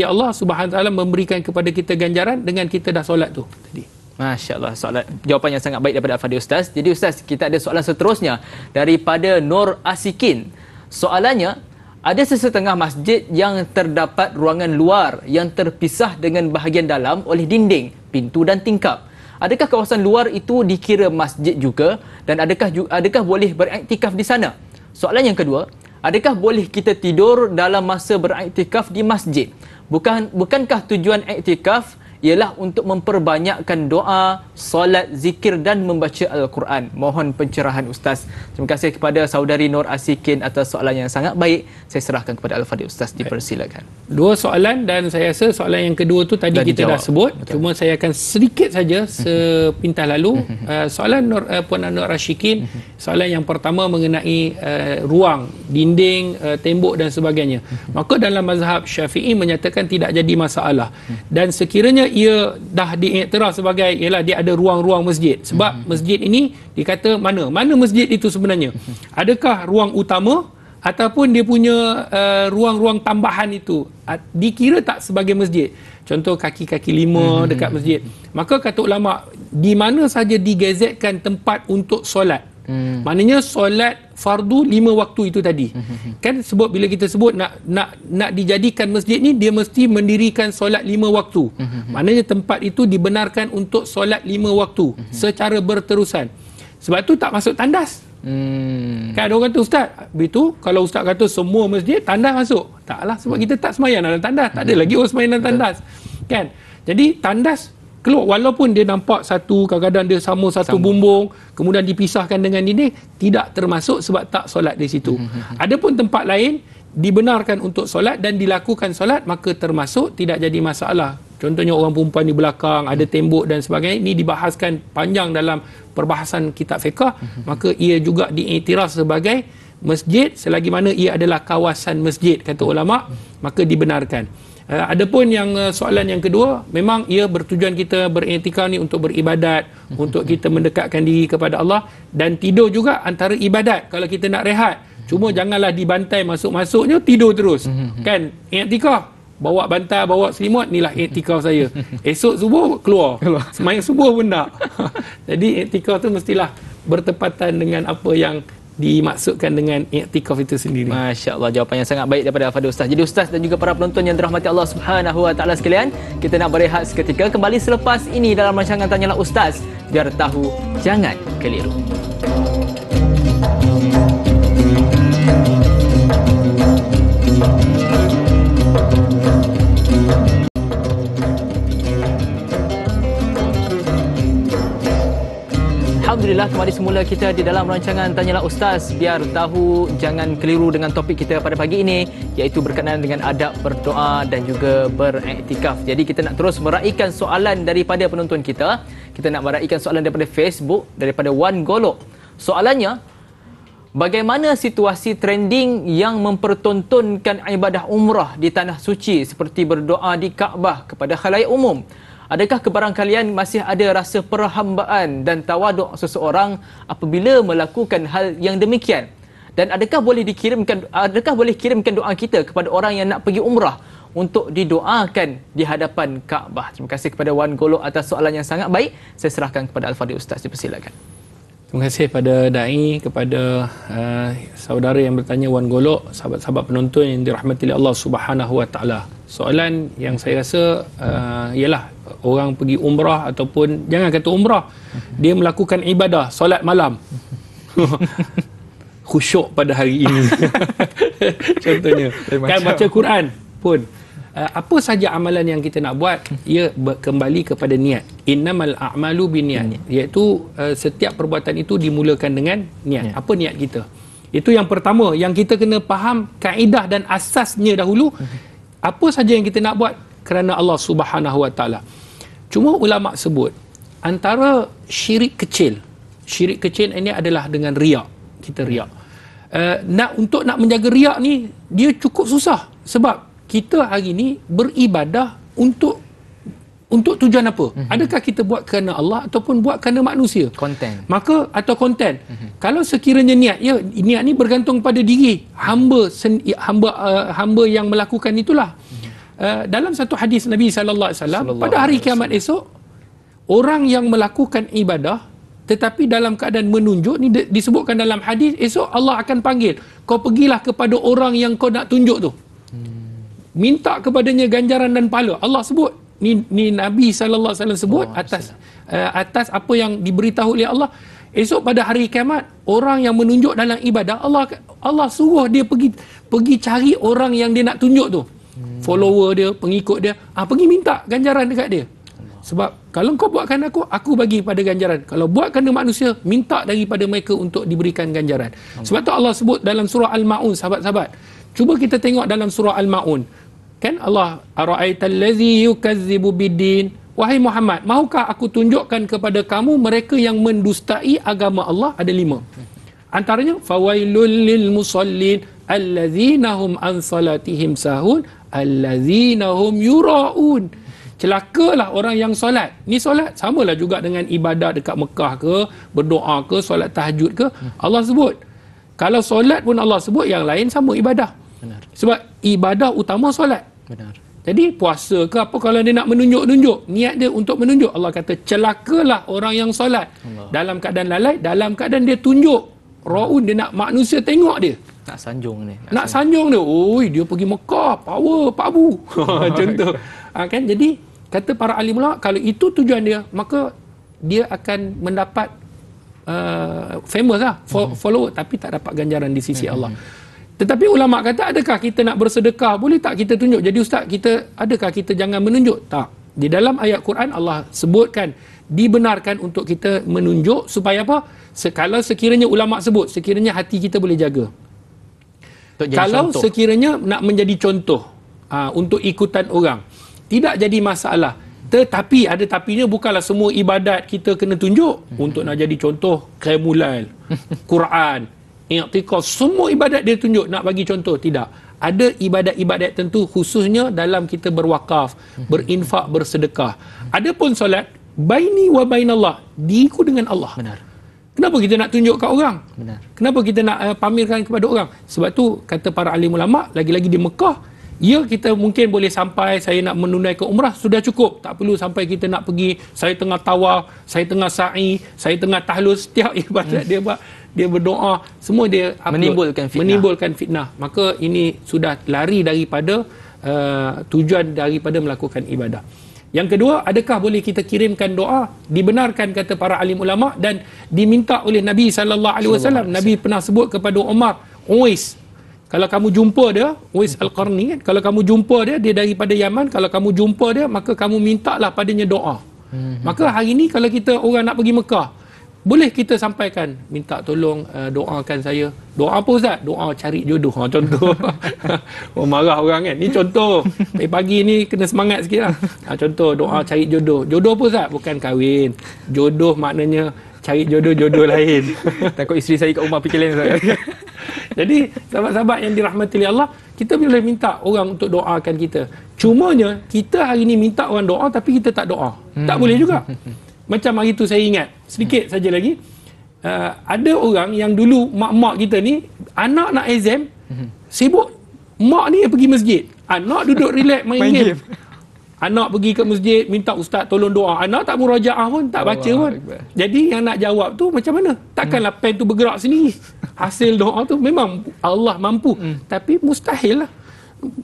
Allah Subhanahu Wa Taala, memberikan kepada kita ganjaran dengan kita dah solat tu tadi. Masya Allah, soalan jawapan yang sangat baik daripada Al-Fadhil Ustaz. Jadi Ustaz, kita ada soalan seterusnya daripada Nur Asikin. Soalannya, ada sesetengah masjid yang terdapat ruangan luar yang terpisah dengan bahagian dalam oleh dinding, pintu dan tingkap. Adakah kawasan luar itu dikira masjid juga, dan adakah boleh beriktikaf di sana? Soalan yang kedua, adakah boleh kita tidur dalam masa beriktikaf di masjid? Bukankah tujuan iktikaf ialah untuk memperbanyakkan doa, solat, zikir dan membaca Al-Quran? Mohon pencerahan Ustaz. Terima kasih kepada saudari Nur Asikin atas soalan yang sangat baik. Saya serahkan kepada Al-Fadhil Ustaz, dipersilakan. 2 soalan, dan saya rasa soalan yang kedua tu tadi kita dah sebut. Betul. Cuma saya akan sedikit saja sepintas lalu. Soalan Puan Nur Asikin, soalan yang pertama mengenai ruang, dinding, tembok dan sebagainya. Maka dalam mazhab Syafi'i menyatakan tidak jadi masalah. Dan sekiranya ia dah diiktiraf sebagai, ialah dia ada ruang-ruang masjid. Sebab masjid ini dikata mana masjid itu sebenarnya? Adakah ruang utama ataupun dia punya ruang-ruang tambahan itu dikira tak sebagai masjid. Contoh kaki-kaki 5 dekat masjid. Maka kata ulama, di mana saja digazetkan tempat untuk solat. Maknanya solat fardu 5 waktu itu tadi. Kan sebut bila kita sebut nak dijadikan masjid ni, dia mesti mendirikan solat 5 waktu. Maknanya tempat itu dibenarkan untuk solat 5 waktu secara berterusan. Sebab tu tak masuk tandas. Kan ada orang kata, ustaz, begitu kalau ustaz kata semua masjid tandas masuk. Taklah, sebab kita tak semayang dalam tandas. Tak ada lagi orang semayang dalam tandas. Kan? Jadi tandas keluar, walaupun dia nampak satu, kadang-kadang dia sama satu bumbung, kemudian dipisahkan dengan ini, tidak termasuk sebab tak solat di situ. Adapun tempat lain dibenarkan untuk solat dan dilakukan solat, maka termasuk, tidak jadi masalah. Contohnya orang perempuan di belakang, ada tembok dan sebagainya, ini dibahaskan panjang dalam perbahasan kitab fiqh, maka ia juga diiktiraf sebagai masjid selagi mana ia adalah kawasan masjid, kata ulama, maka dibenarkan. Adapun yang soalan yang kedua, memang ia bertujuan kita beriktikaf ni untuk beribadat, untuk kita mendekatkan diri kepada Allah, dan tidur juga antara ibadat. Kalau kita nak rehat, cuma janganlah dibantai masuk-masuknya tidur terus. Kan iktikaf, bawa bantal, bawa selimut, inilah iktikaf saya. Esok subuh keluar. Semayang subuh pun tak. Jadi iktikaf tu mestilah bertepatan dengan apa yang dimaksudkan dengan iktikaf itu sendiri. Masya Allah, jawapan yang sangat baik daripada Al-Fadhil Ustaz. Jadi Ustaz dan juga para penonton yang dirahmati Allah Subhanahu Wa Taala sekalian, kita nak berehat seketika, kembali selepas ini dalam rancangan Tanyalah Ustaz, biar tahu jangan keliru. Alhamdulillah, kembali semula kita di dalam rancangan Tanyalah Ustaz, biar tahu jangan keliru, dengan topik kita pada pagi ini, iaitu berkenaan dengan adab berdoa dan juga beriktikaf. Jadi kita nak terus meraihkan soalan daripada penonton kita. Kita nak meraihkan soalan daripada Facebook, daripada Wan Golok. Soalannya, bagaimana situasi trending yang mempertontonkan ibadah umrah di tanah suci seperti berdoa di Kaabah kepada khalayak umum? Adakah kebarangkalian masih ada rasa perhambaan dan tawaduk seseorang apabila melakukan hal yang demikian? Dan adakah boleh kirimkan doa kita kepada orang yang nak pergi umrah untuk didoakan di hadapan Kaabah? Terima kasih kepada Wan Golok atas soalan yang sangat baik. Saya serahkan kepada Al-Fadhil Ustaz, dipersilakan. Terima kasih pada Da'i, kepada saudara yang bertanya, Wan Golok, sahabat-sahabat penonton yang dirahmati Allah Subhanahu Wa Taala. Soalan yang saya rasa ialah orang pergi umrah, ataupun jangan kata umrah, dia melakukan ibadah solat malam. Khusyuk pada hari ini. Contohnya kan baca Quran pun, apa saja amalan yang kita nak buat, ia kembali kepada niat. Innamal a'malu binniat, iaitu setiap perbuatan itu dimulakan dengan niat. Apa niat kita? Itu yang pertama yang kita kena faham kaedah dan asasnya dahulu. Apa saja yang kita nak buat kerana Allah Subhanahu Wa Taala. Cuma ulama sebut antara syirik kecil ini adalah dengan riak. Kita riak. Untuk nak menjaga riak ni, dia cukup susah. Sebab kita hari ni beribadah untuk tujuan apa? Adakah kita buat kerana Allah ataupun buat kerana manusia? Konten. Kalau sekiranya niat ni bergantung pada diri hamba yang melakukan itulah. Dalam satu hadis Nabi sallallahu alaihi wasallam, pada hari kiamat esok, orang yang melakukan ibadah tetapi dalam keadaan menunjuk, ni disebutkan dalam hadis, esok Allah akan panggil, kau pergilah kepada orang yang kau nak tunjuk tu. Minta kepadanya ganjaran dan pahala. Allah sebut, ni Nabi sallallahu alaihi wasallam sebut atas apa yang diberitahu oleh Allah. Esok pada hari kiamat, orang yang menunjuk dalam ibadah, Allah suruh dia pergi cari orang yang dia nak tunjuk tu. Follower dia, pengikut dia, pergi minta ganjaran dekat dia. Sebab kalau kau buatkan aku bagi pada ganjaran. Kalau buatkan manusia, minta daripada mereka untuk diberikan ganjaran. Sebab tu Allah sebut dalam surah Al-Ma'un, sahabat-sahabat. Cuba kita tengok dalam surah Al-Ma'un. Kan Allah, ara'aital ladzi yukazzibu biddin, wahai Muhammad, mahukah aku tunjukkan kepada kamu mereka yang mendustai agama Allah? Ada 5. Antaranya, fawailul lil musallin allazina hum an salatihim sahun allazina hum yura'un. Celakalah orang yang solat. Ni solat samalah juga dengan ibadat dekat Mekah ke, berdoa ke, solat tahajud ke. Allah sebut, Kalau solat pun Allah sebut, yang lain sama ibadah. Benar. Sebab ibadah utama solat. Benar. Jadi puasa ke apa, kalau dia nak menunjuk-nunjuk, niat dia untuk menunjuk, Allah kata celakalah orang yang solat dalam keadaan lalai, dalam keadaan dia tunjuk raun, dia nak manusia tengok dia. Nak sanjung ni. Nak sanjung dia. Oi, dia pergi Mekah, power, Pak Bu. Contoh. Kan? Jadi kata para alim ulama, kalau itu tujuan dia, maka dia akan mendapat famous lah, follower, tapi tak dapat ganjaran di sisi Allah. Tetapi ulama kata, adakah kita nak bersedekah? Boleh tak kita tunjuk? Jadi ustaz, adakah kita jangan menunjuk? Tak. Di dalam ayat Quran Allah sebutkan dibenarkan untuk kita menunjuk supaya apa? Kalau sekiranya ulama sebut, sekiranya hati kita boleh jaga. Kalau contoh, sekiranya nak menjadi contoh untuk ikutan orang, tidak jadi masalah. Tetapi ada tapinya, bukanlah semua ibadat kita kena tunjuk. Untuk nak jadi contoh, Qiyamul Quran, i'tikaf, semua ibadat dia tunjuk nak bagi contoh. Tidak. Ada ibadat-ibadat tentu, khususnya dalam kita berwakaf, berinfak, bersedekah. Adapun solat, baini wa bainallah, diriku dengan Allah. Benar. Kenapa kita nak tunjuk kat orang? Benar. Kenapa kita nak pamerkan kepada orang? Sebab tu kata para alim ulama, lagi-lagi di Mekah, ya kita mungkin boleh sampai, saya nak menunaikan umrah, sudah cukup. Tak perlu sampai kita nak pergi, saya tengah tawaf, saya tengah sa'i, saya tengah tahlus, setiap ibadat dia buat, dia berdoa, semua dia upload, menimbulkan fitnah. Maka ini sudah lari daripada tujuan daripada melakukan ibadah. Yang kedua, adakah boleh kita kirimkan doa? Dibenarkan kata para alim ulama dan diminta oleh Nabi SAW. Nabi pernah sebut kepada Umar, Uwais, kalau kamu jumpa dia, Uwais Al-Qarni kan, kalau kamu jumpa dia, dia daripada Yaman, kalau kamu jumpa dia, maka kamu mintalah padanya doa. Maka hari ni kalau kita orang nak pergi Mekah, boleh kita sampaikan, minta tolong doakan saya. Doa apa ustaz? Doa cari jodoh. Contoh. Oh, marah orang kan. Ni contoh. Pagi ni kena semangat sikit lah. Contoh doa cari jodoh. Jodoh apa ustaz? Bukan kahwin. Jodoh maknanya cari jodoh-jodoh lain. Takut isteri saya kat rumah fikir lain ustaz. Jadi sahabat-sahabat yang dirahmati oleh Allah, kita boleh minta orang untuk doakan kita. Cumanya kita hari ni minta orang doa tapi kita tak doa. Tak boleh juga. Macam hari tu saya ingat, sedikit saja lagi, ada orang yang dulu mak-mak kita ni, anak nak exam, sibuk, mak ni pergi masjid, anak duduk relax main game. Anak pergi ke masjid, minta ustaz tolong doa, anak tak murajaah pun, tak baca pun. Jadi yang nak jawab tu macam mana? Takkanlah pen tu bergerak sendiri. Hasil doa tu memang Allah mampu, tapi mustahil lah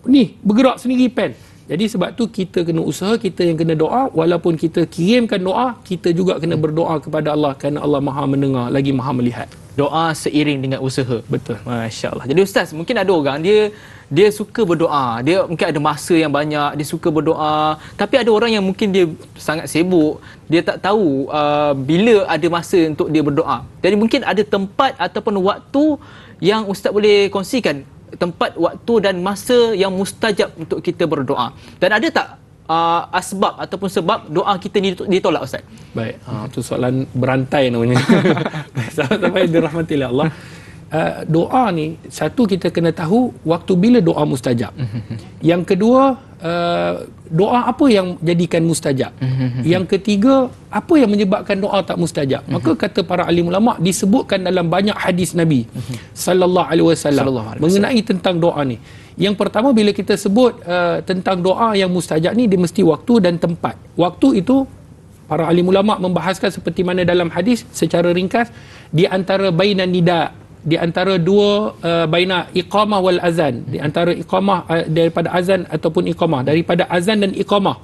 ni bergerak sendiri pen. Jadi sebab tu kita kena usaha, kita yang kena doa. Walaupun kita kirimkan doa, kita juga kena berdoa kepada Allah, kerana Allah Maha mendengar lagi Maha melihat. Doa seiring dengan usaha. Betul. Masya Allah. Jadi ustaz, mungkin ada orang dia suka berdoa, dia mungkin ada masa yang banyak, dia suka berdoa, tapi ada orang yang mungkin dia sangat sibuk, dia tak tahu bila ada masa untuk dia berdoa. Jadi mungkin ada tempat ataupun waktu yang ustaz boleh kongsikan, tempat, waktu dan masa yang mustajab untuk kita berdoa. Dan ada tak asbab ataupun sebab doa kita ni ditolak ustaz? Baik, itu soalan berantai namanya. Sampai dirahmati oleh Allah. Doa ni, satu kita kena tahu waktu bila doa mustajab. Yang kedua, doa apa yang jadikan mustajab. Yang ketiga, apa yang menyebabkan doa tak mustajab. Maka kata para alim ulama, disebutkan dalam banyak hadis Nabi sallallahu alaihi wasallam mengenai tentang doa ni. Yang pertama, bila kita sebut tentang doa yang mustajab ni, dia mesti waktu dan tempat. Waktu itu para alim ulama membahaskan seperti mana dalam hadis secara ringkas, di antara bainan nida, di antara dua baina iqamah wal azan, di antara iqamah daripada azan ataupun iqamah, daripada azan dan iqamah,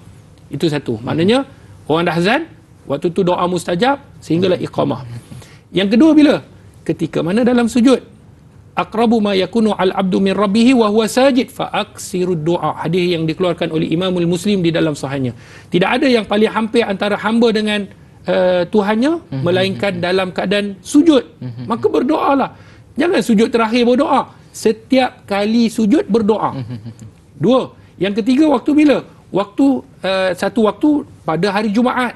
itu satu. Maknanya orang dah azan, waktu tu doa mustajab sehinggalah iqamah. Yang kedua bila? Ketika mana dalam sujud. Aqrabu ma yakunu al abdu min rabbih wa huwa sajid fa aksirud doa. Hadis yang dikeluarkan oleh Imamul Muslim di dalam sahihnya. Tidak ada yang paling hampir antara hamba dengan Tuhannya melainkan dalam keadaan sujud. Maka berdoalah. Jangan sujud terakhir berdoa. Setiap kali sujud berdoa. Dua. Yang ketiga, waktu bila? Waktu satu waktu pada hari Jumaat.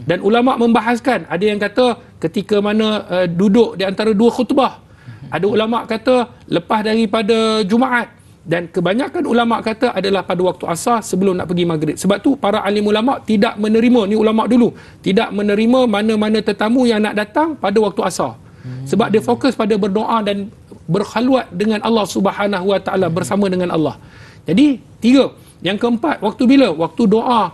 Dan ulama membahaskan, ada yang kata ketika mana duduk di antara dua khutbah. Ada ulama kata lepas daripada Jumaat. Dan kebanyakan ulama kata adalah pada waktu asar sebelum nak pergi maghrib. Sebab tu para alim ulama tidak menerima, ni ulama dulu, tidak menerima mana-mana tetamu yang nak datang pada waktu asar. Sebab dia fokus pada berdoa dan berkhalwat dengan Allah Subhanahu Wa Taala, bersama dengan Allah. Jadi 3. Yang keempat, waktu bila? Waktu doa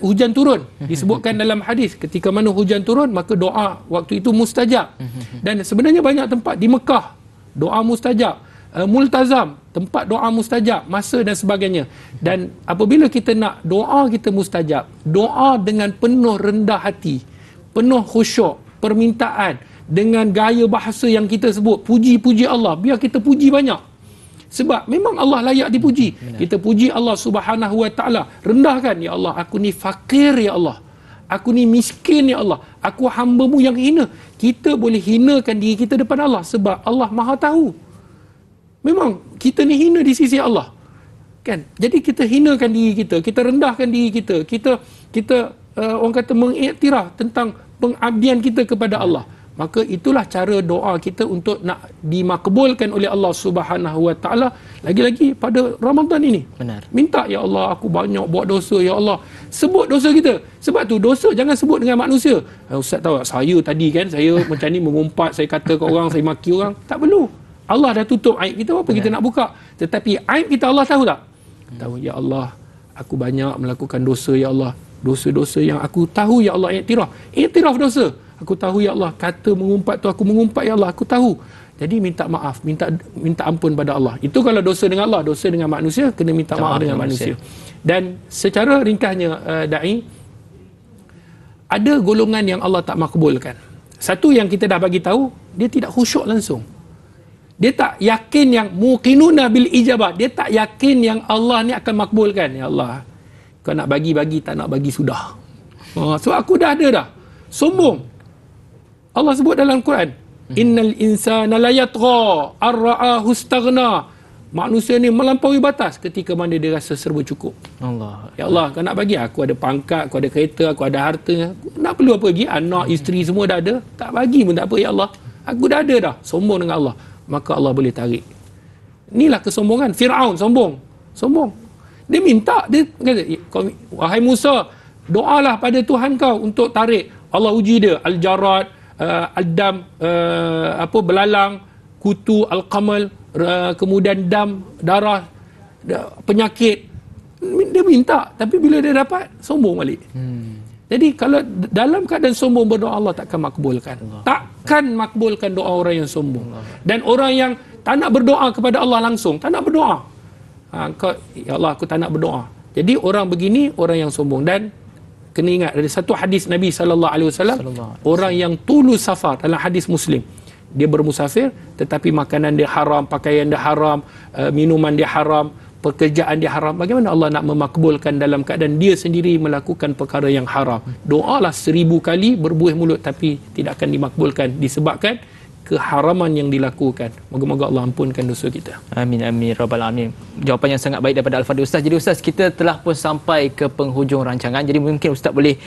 hujan turun. Disebutkan dalam hadis, ketika mana hujan turun, maka doa waktu itu mustajab. Dan sebenarnya banyak tempat di Mekah doa mustajab, multazam, tempat doa mustajab, masa dan sebagainya. Dan apabila kita nak doa kita mustajab, doa dengan penuh rendah hati, penuh khusyuk, permintaan, dengan gaya bahasa yang kita sebut, puji-puji Allah, biar kita puji banyak. Sebab memang Allah layak dipuji. Kita puji Allah Subhanahu Wa Taala, rendahkan, ya Allah, aku ni fakir, ya Allah, aku ni miskin, ya Allah, aku hamba-Mu yang hina. Kita boleh hinakan diri kita depan Allah sebab Allah Maha tahu. Memang kita ni hina di sisi Allah, kan? Jadi kita hinakan diri kita, kita rendahkan diri kita, kita orang kata mengiktiraf tentang pengabdian kita kepada Allah. Maka itulah cara doa kita untuk nak dimakbulkan oleh Allah Subhanahu Wa Taala. Lagi-lagi pada Ramadan ini. Benar. Minta, ya Allah, aku banyak buat dosa, ya Allah. Sebut dosa kita. Sebab tu dosa jangan sebut dengan manusia. Ustaz tahu tak, saya tadi kan, saya macam ni mengumpat, saya kata ke orang, saya maki orang. Tak perlu. Allah dah tutup aib kita, apa kita nak buka? Tetapi aib kita Allah tahu tak? Tahu, ya Allah, aku banyak melakukan dosa, ya Allah. Dosa-dosa yang aku tahu, ya Allah, iktiraf dosa. Aku tahu, ya Allah, kata mengumpat tu aku mengumpat, ya Allah, aku tahu. Jadi minta maaf, minta ampun pada Allah. Itu kalau dosa dengan Allah. Dosa dengan manusia, kena minta maaf dengan manusia. Dan secara ringkasnya, Da'i, ada golongan yang Allah tak makbulkan. Satu yang kita dah bagi tahu, dia tidak khusyuk langsung. Dia tak yakin yang muqinuna bil ijabah. Dia tak yakin yang Allah ni akan makbulkan. Ya Allah, kau nak bagi-bagi, tak nak bagi sudah. So aku dah ada dah. Sombong. Allah sebut dalam Quran, innal insana la yatgha ar-ra'ahu istaghna. Manusia ni melampaui batas ketika mana dia rasa serba cukup. Allah. Ya Allah, kau nak bagi aku ada pangkat, aku ada kereta, aku ada harta. Nak perlu apa lagi? Anak, isteri semua dah ada. Tak bagi pun tak apa, ya Allah. Aku dah ada dah. Sombong dengan Allah. Maka Allah boleh tarik. Inilah kesombongan. Fir'aun sombong. Dia minta, dia kata, wahai Musa, doalah pada Tuhan kau untuk tarik. Allah uji dia. Al-Jarad, Al-Dam, belalang, kutu, Al-Qamal, kemudian dam, darah, penyakit. Dia minta, tapi bila dia dapat, sombong balik. Jadi kalau dalam keadaan sombong berdoa, Allah takkan makbulkan. Takkan makbulkan doa orang yang sombong. Dan orang yang tak nak berdoa kepada Allah langsung, tak nak berdoa. Ya Allah, aku tak nak berdoa. Jadi orang begini, orang yang sombong. Dan kena ingat, ada satu hadis Nabi SAW, orang yang tulus safar, dalam hadis Muslim, dia bermusafir tetapi makanan dia haram, pakaian dia haram, minuman dia haram, pekerjaan dia haram. Bagaimana Allah nak memakbulkan dalam keadaan dia sendiri melakukan perkara yang haram? Doalah 1000 kali berbuih mulut tapi tidak akan dimakbulkan disebabkan keharaman yang dilakukan. Moga-moga Allah ampunkan dosa kita. Amin, amin, rabbal alamin. Jawapan yang sangat baik daripada Al-Fadhil Ustaz. Jadi Ustaz, kita telah pun sampai ke penghujung rancangan. Jadi mungkin Ustaz boleh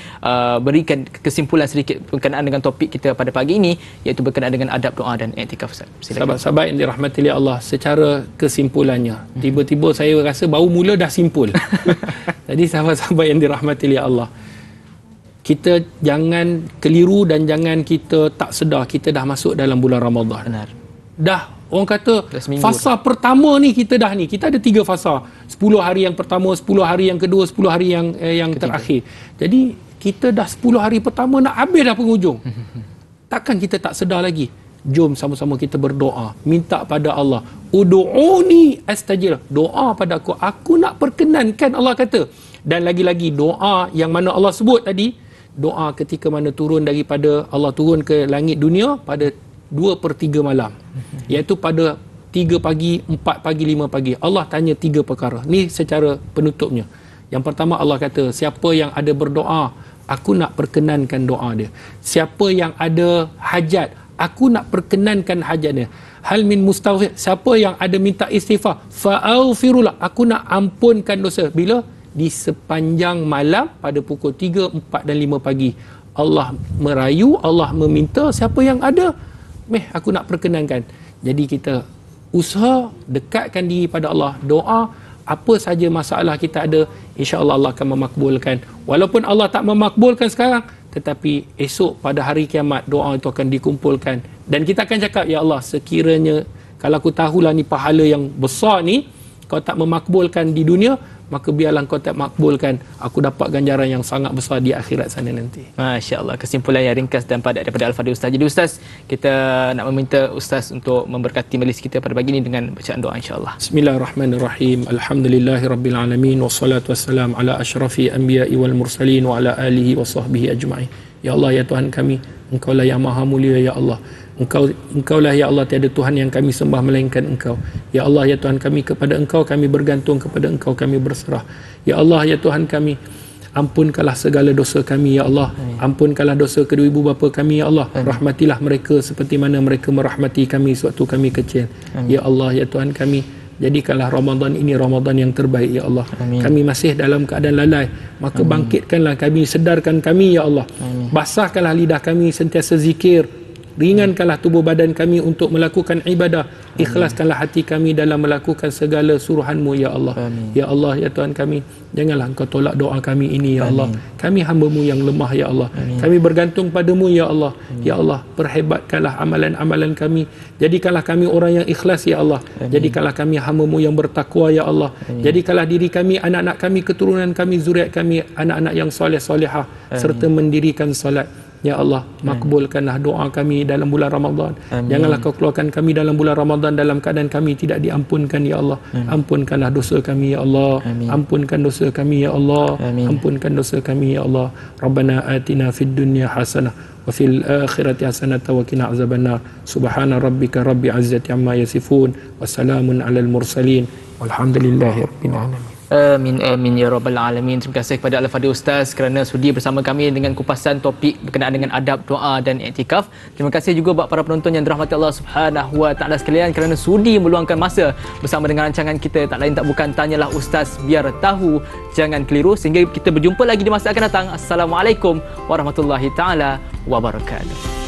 berikan kesimpulan sedikit berkenaan dengan topik kita pada pagi ini, iaitu berkenaan dengan adab doa dan iktikaf, Ustaz. Silakan. Sahabat-sahabat yang dirahmati Allah, secara kesimpulannya, tiba-tiba saya rasa baru mula dah simpul. Jadi sahabat-sahabat yang dirahmati Allah, kita jangan keliru dan jangan kita tak sedar kita dah masuk dalam bulan Ramadan. Benar. Dah, orang kata fasa pertama ni kita dah ni. Kita ada 3 fasa. 10 hari yang pertama, 10 hari yang kedua, 10 hari yang terakhir. Jadi kita dah 10 hari pertama nak habis dah penghujung. Takkan kita tak sedar lagi? Jom sama-sama kita berdoa, minta pada Allah. Ud'uni astajib. Doa pada aku nak perkenankan, Allah kata. Dan lagi-lagi doa yang mana Allah sebut tadi, doa ketika mana turun daripada Allah turun ke langit dunia pada 2/3 malam, iaitu pada 3 pagi, 4 pagi, 5 pagi. Allah tanya 3 perkara ni secara penutupnya. Yang pertama, Allah kata, siapa yang ada berdoa, aku nak perkenankan doa dia. Siapa yang ada hajat, aku nak perkenankan hajat dia. Hal min mustaghfir, siapa yang ada minta istighfar, fa'aghfirullah, aku nak ampunkan dosa. Bila? Di sepanjang malam pada pukul 3, 4 dan 5 pagi. Allah merayu, Allah meminta, siapa yang ada, aku nak perkenankan. Jadi kita usaha dekatkan diri pada Allah, doa apa saja masalah kita ada, insya-Allah Allah akan memakbulkan. Walaupun Allah tak memakbulkan sekarang, tetapi esok pada hari kiamat doa itu akan dikumpulkan dan kita akan cakap, ya Allah, sekiranya kalau aku tahulah ni pahala yang besar ni kau tak memakbulkan di dunia, maka biarlah kau tak makbulkan, aku dapat ganjaran yang sangat besar di akhirat sana nanti. Masya Allah, kesimpulan yang ringkas dan padat daripada Al-Fadhil Ustaz. Jadi Ustaz, kita nak meminta Ustaz untuk memberkati majlis kita pada pagi ini dengan bacaan doa insya-Allah. Bismillahirrahmanirrahim. Alhamdulillahirabbil alamin wassalatu wassalam ala asyrafi anbiya'i wal mursalin wa ala alihi wa sahbihi ajma'in. Ya Allah, ya Tuhan kami, Engkaulah yang maha mulia ya Allah. Engkaulah ya Allah, tiada Tuhan yang kami sembah melainkan Engkau. Ya Allah, ya Tuhan kami, kepada Engkau kami bergantung, kepada Engkau kami berserah. Ya Allah, ya Tuhan kami, ampunkanlah segala dosa kami ya Allah. Ampunkanlah dosa kedua ibu bapa kami ya Allah. Rahmatilah mereka seperti mana mereka merahmati kami sewaktu kami kecil. Ya Allah, ya Tuhan kami, jadikanlah Ramadan ini Ramadan yang terbaik ya Allah. Kami masih dalam keadaan lalai, maka bangkitkanlah kami, sedarkan kami ya Allah. Basahkanlah lidah kami sentiasa zikir, ringankanlah tubuh badan kami untuk melakukan ibadah. Ikhlaskanlah hati kami dalam melakukan segala suruhan-Mu ya Allah. Ya Allah, ya Tuhan kami, janganlah Engkau tolak doa kami ini ya Allah. Kami hamba-Mu yang lemah ya Allah. Kami bergantung padamu ya Allah. Ya Allah, perhebatkanlah amalan-amalan kami. Jadikanlah kami orang yang ikhlas ya Allah. Jadikanlah kami hamba-Mu yang bertakwa ya Allah. Jadikanlah diri kami, anak-anak kami, keturunan kami, zuriat kami, anak-anak yang soleh-solehah, serta mendirikan solat. Ya Allah, makbulkanlah doa kami dalam bulan Ramadan. Janganlah Kau keluarkan kami dalam bulan Ramadan dalam keadaan kami tidak diampunkan ya Allah. Ampunkanlah dosa kami ya Allah. Ampunkan dosa kami ya Allah. Ampunkan dosa kami ya Allah. Rabbana atina fid dunya hasanah wa fil akhirati hasanah wa qina azabannar. Subhana rabbika rabbil izzati amma yasifun wa salamun alal mursalin walhamdulillahi rabbil alamin. Amin amin ya rabbal alamin. Terima kasih kepada Al-Fadhil Ustaz kerana sudi bersama kami dengan kupasan topik berkenaan dengan adab doa dan iktikaf. Terima kasih juga buat para penonton yang dirahmati Allah Subhanahu wa taala sekalian kerana sudi meluangkan masa bersama dengan rancangan kita tak lain tak bukan Tanyalah Ustaz, biar tahu jangan keliru. Sehingga kita berjumpa lagi di masa akan datang. Assalamualaikum warahmatullahi taala wabarakatuh.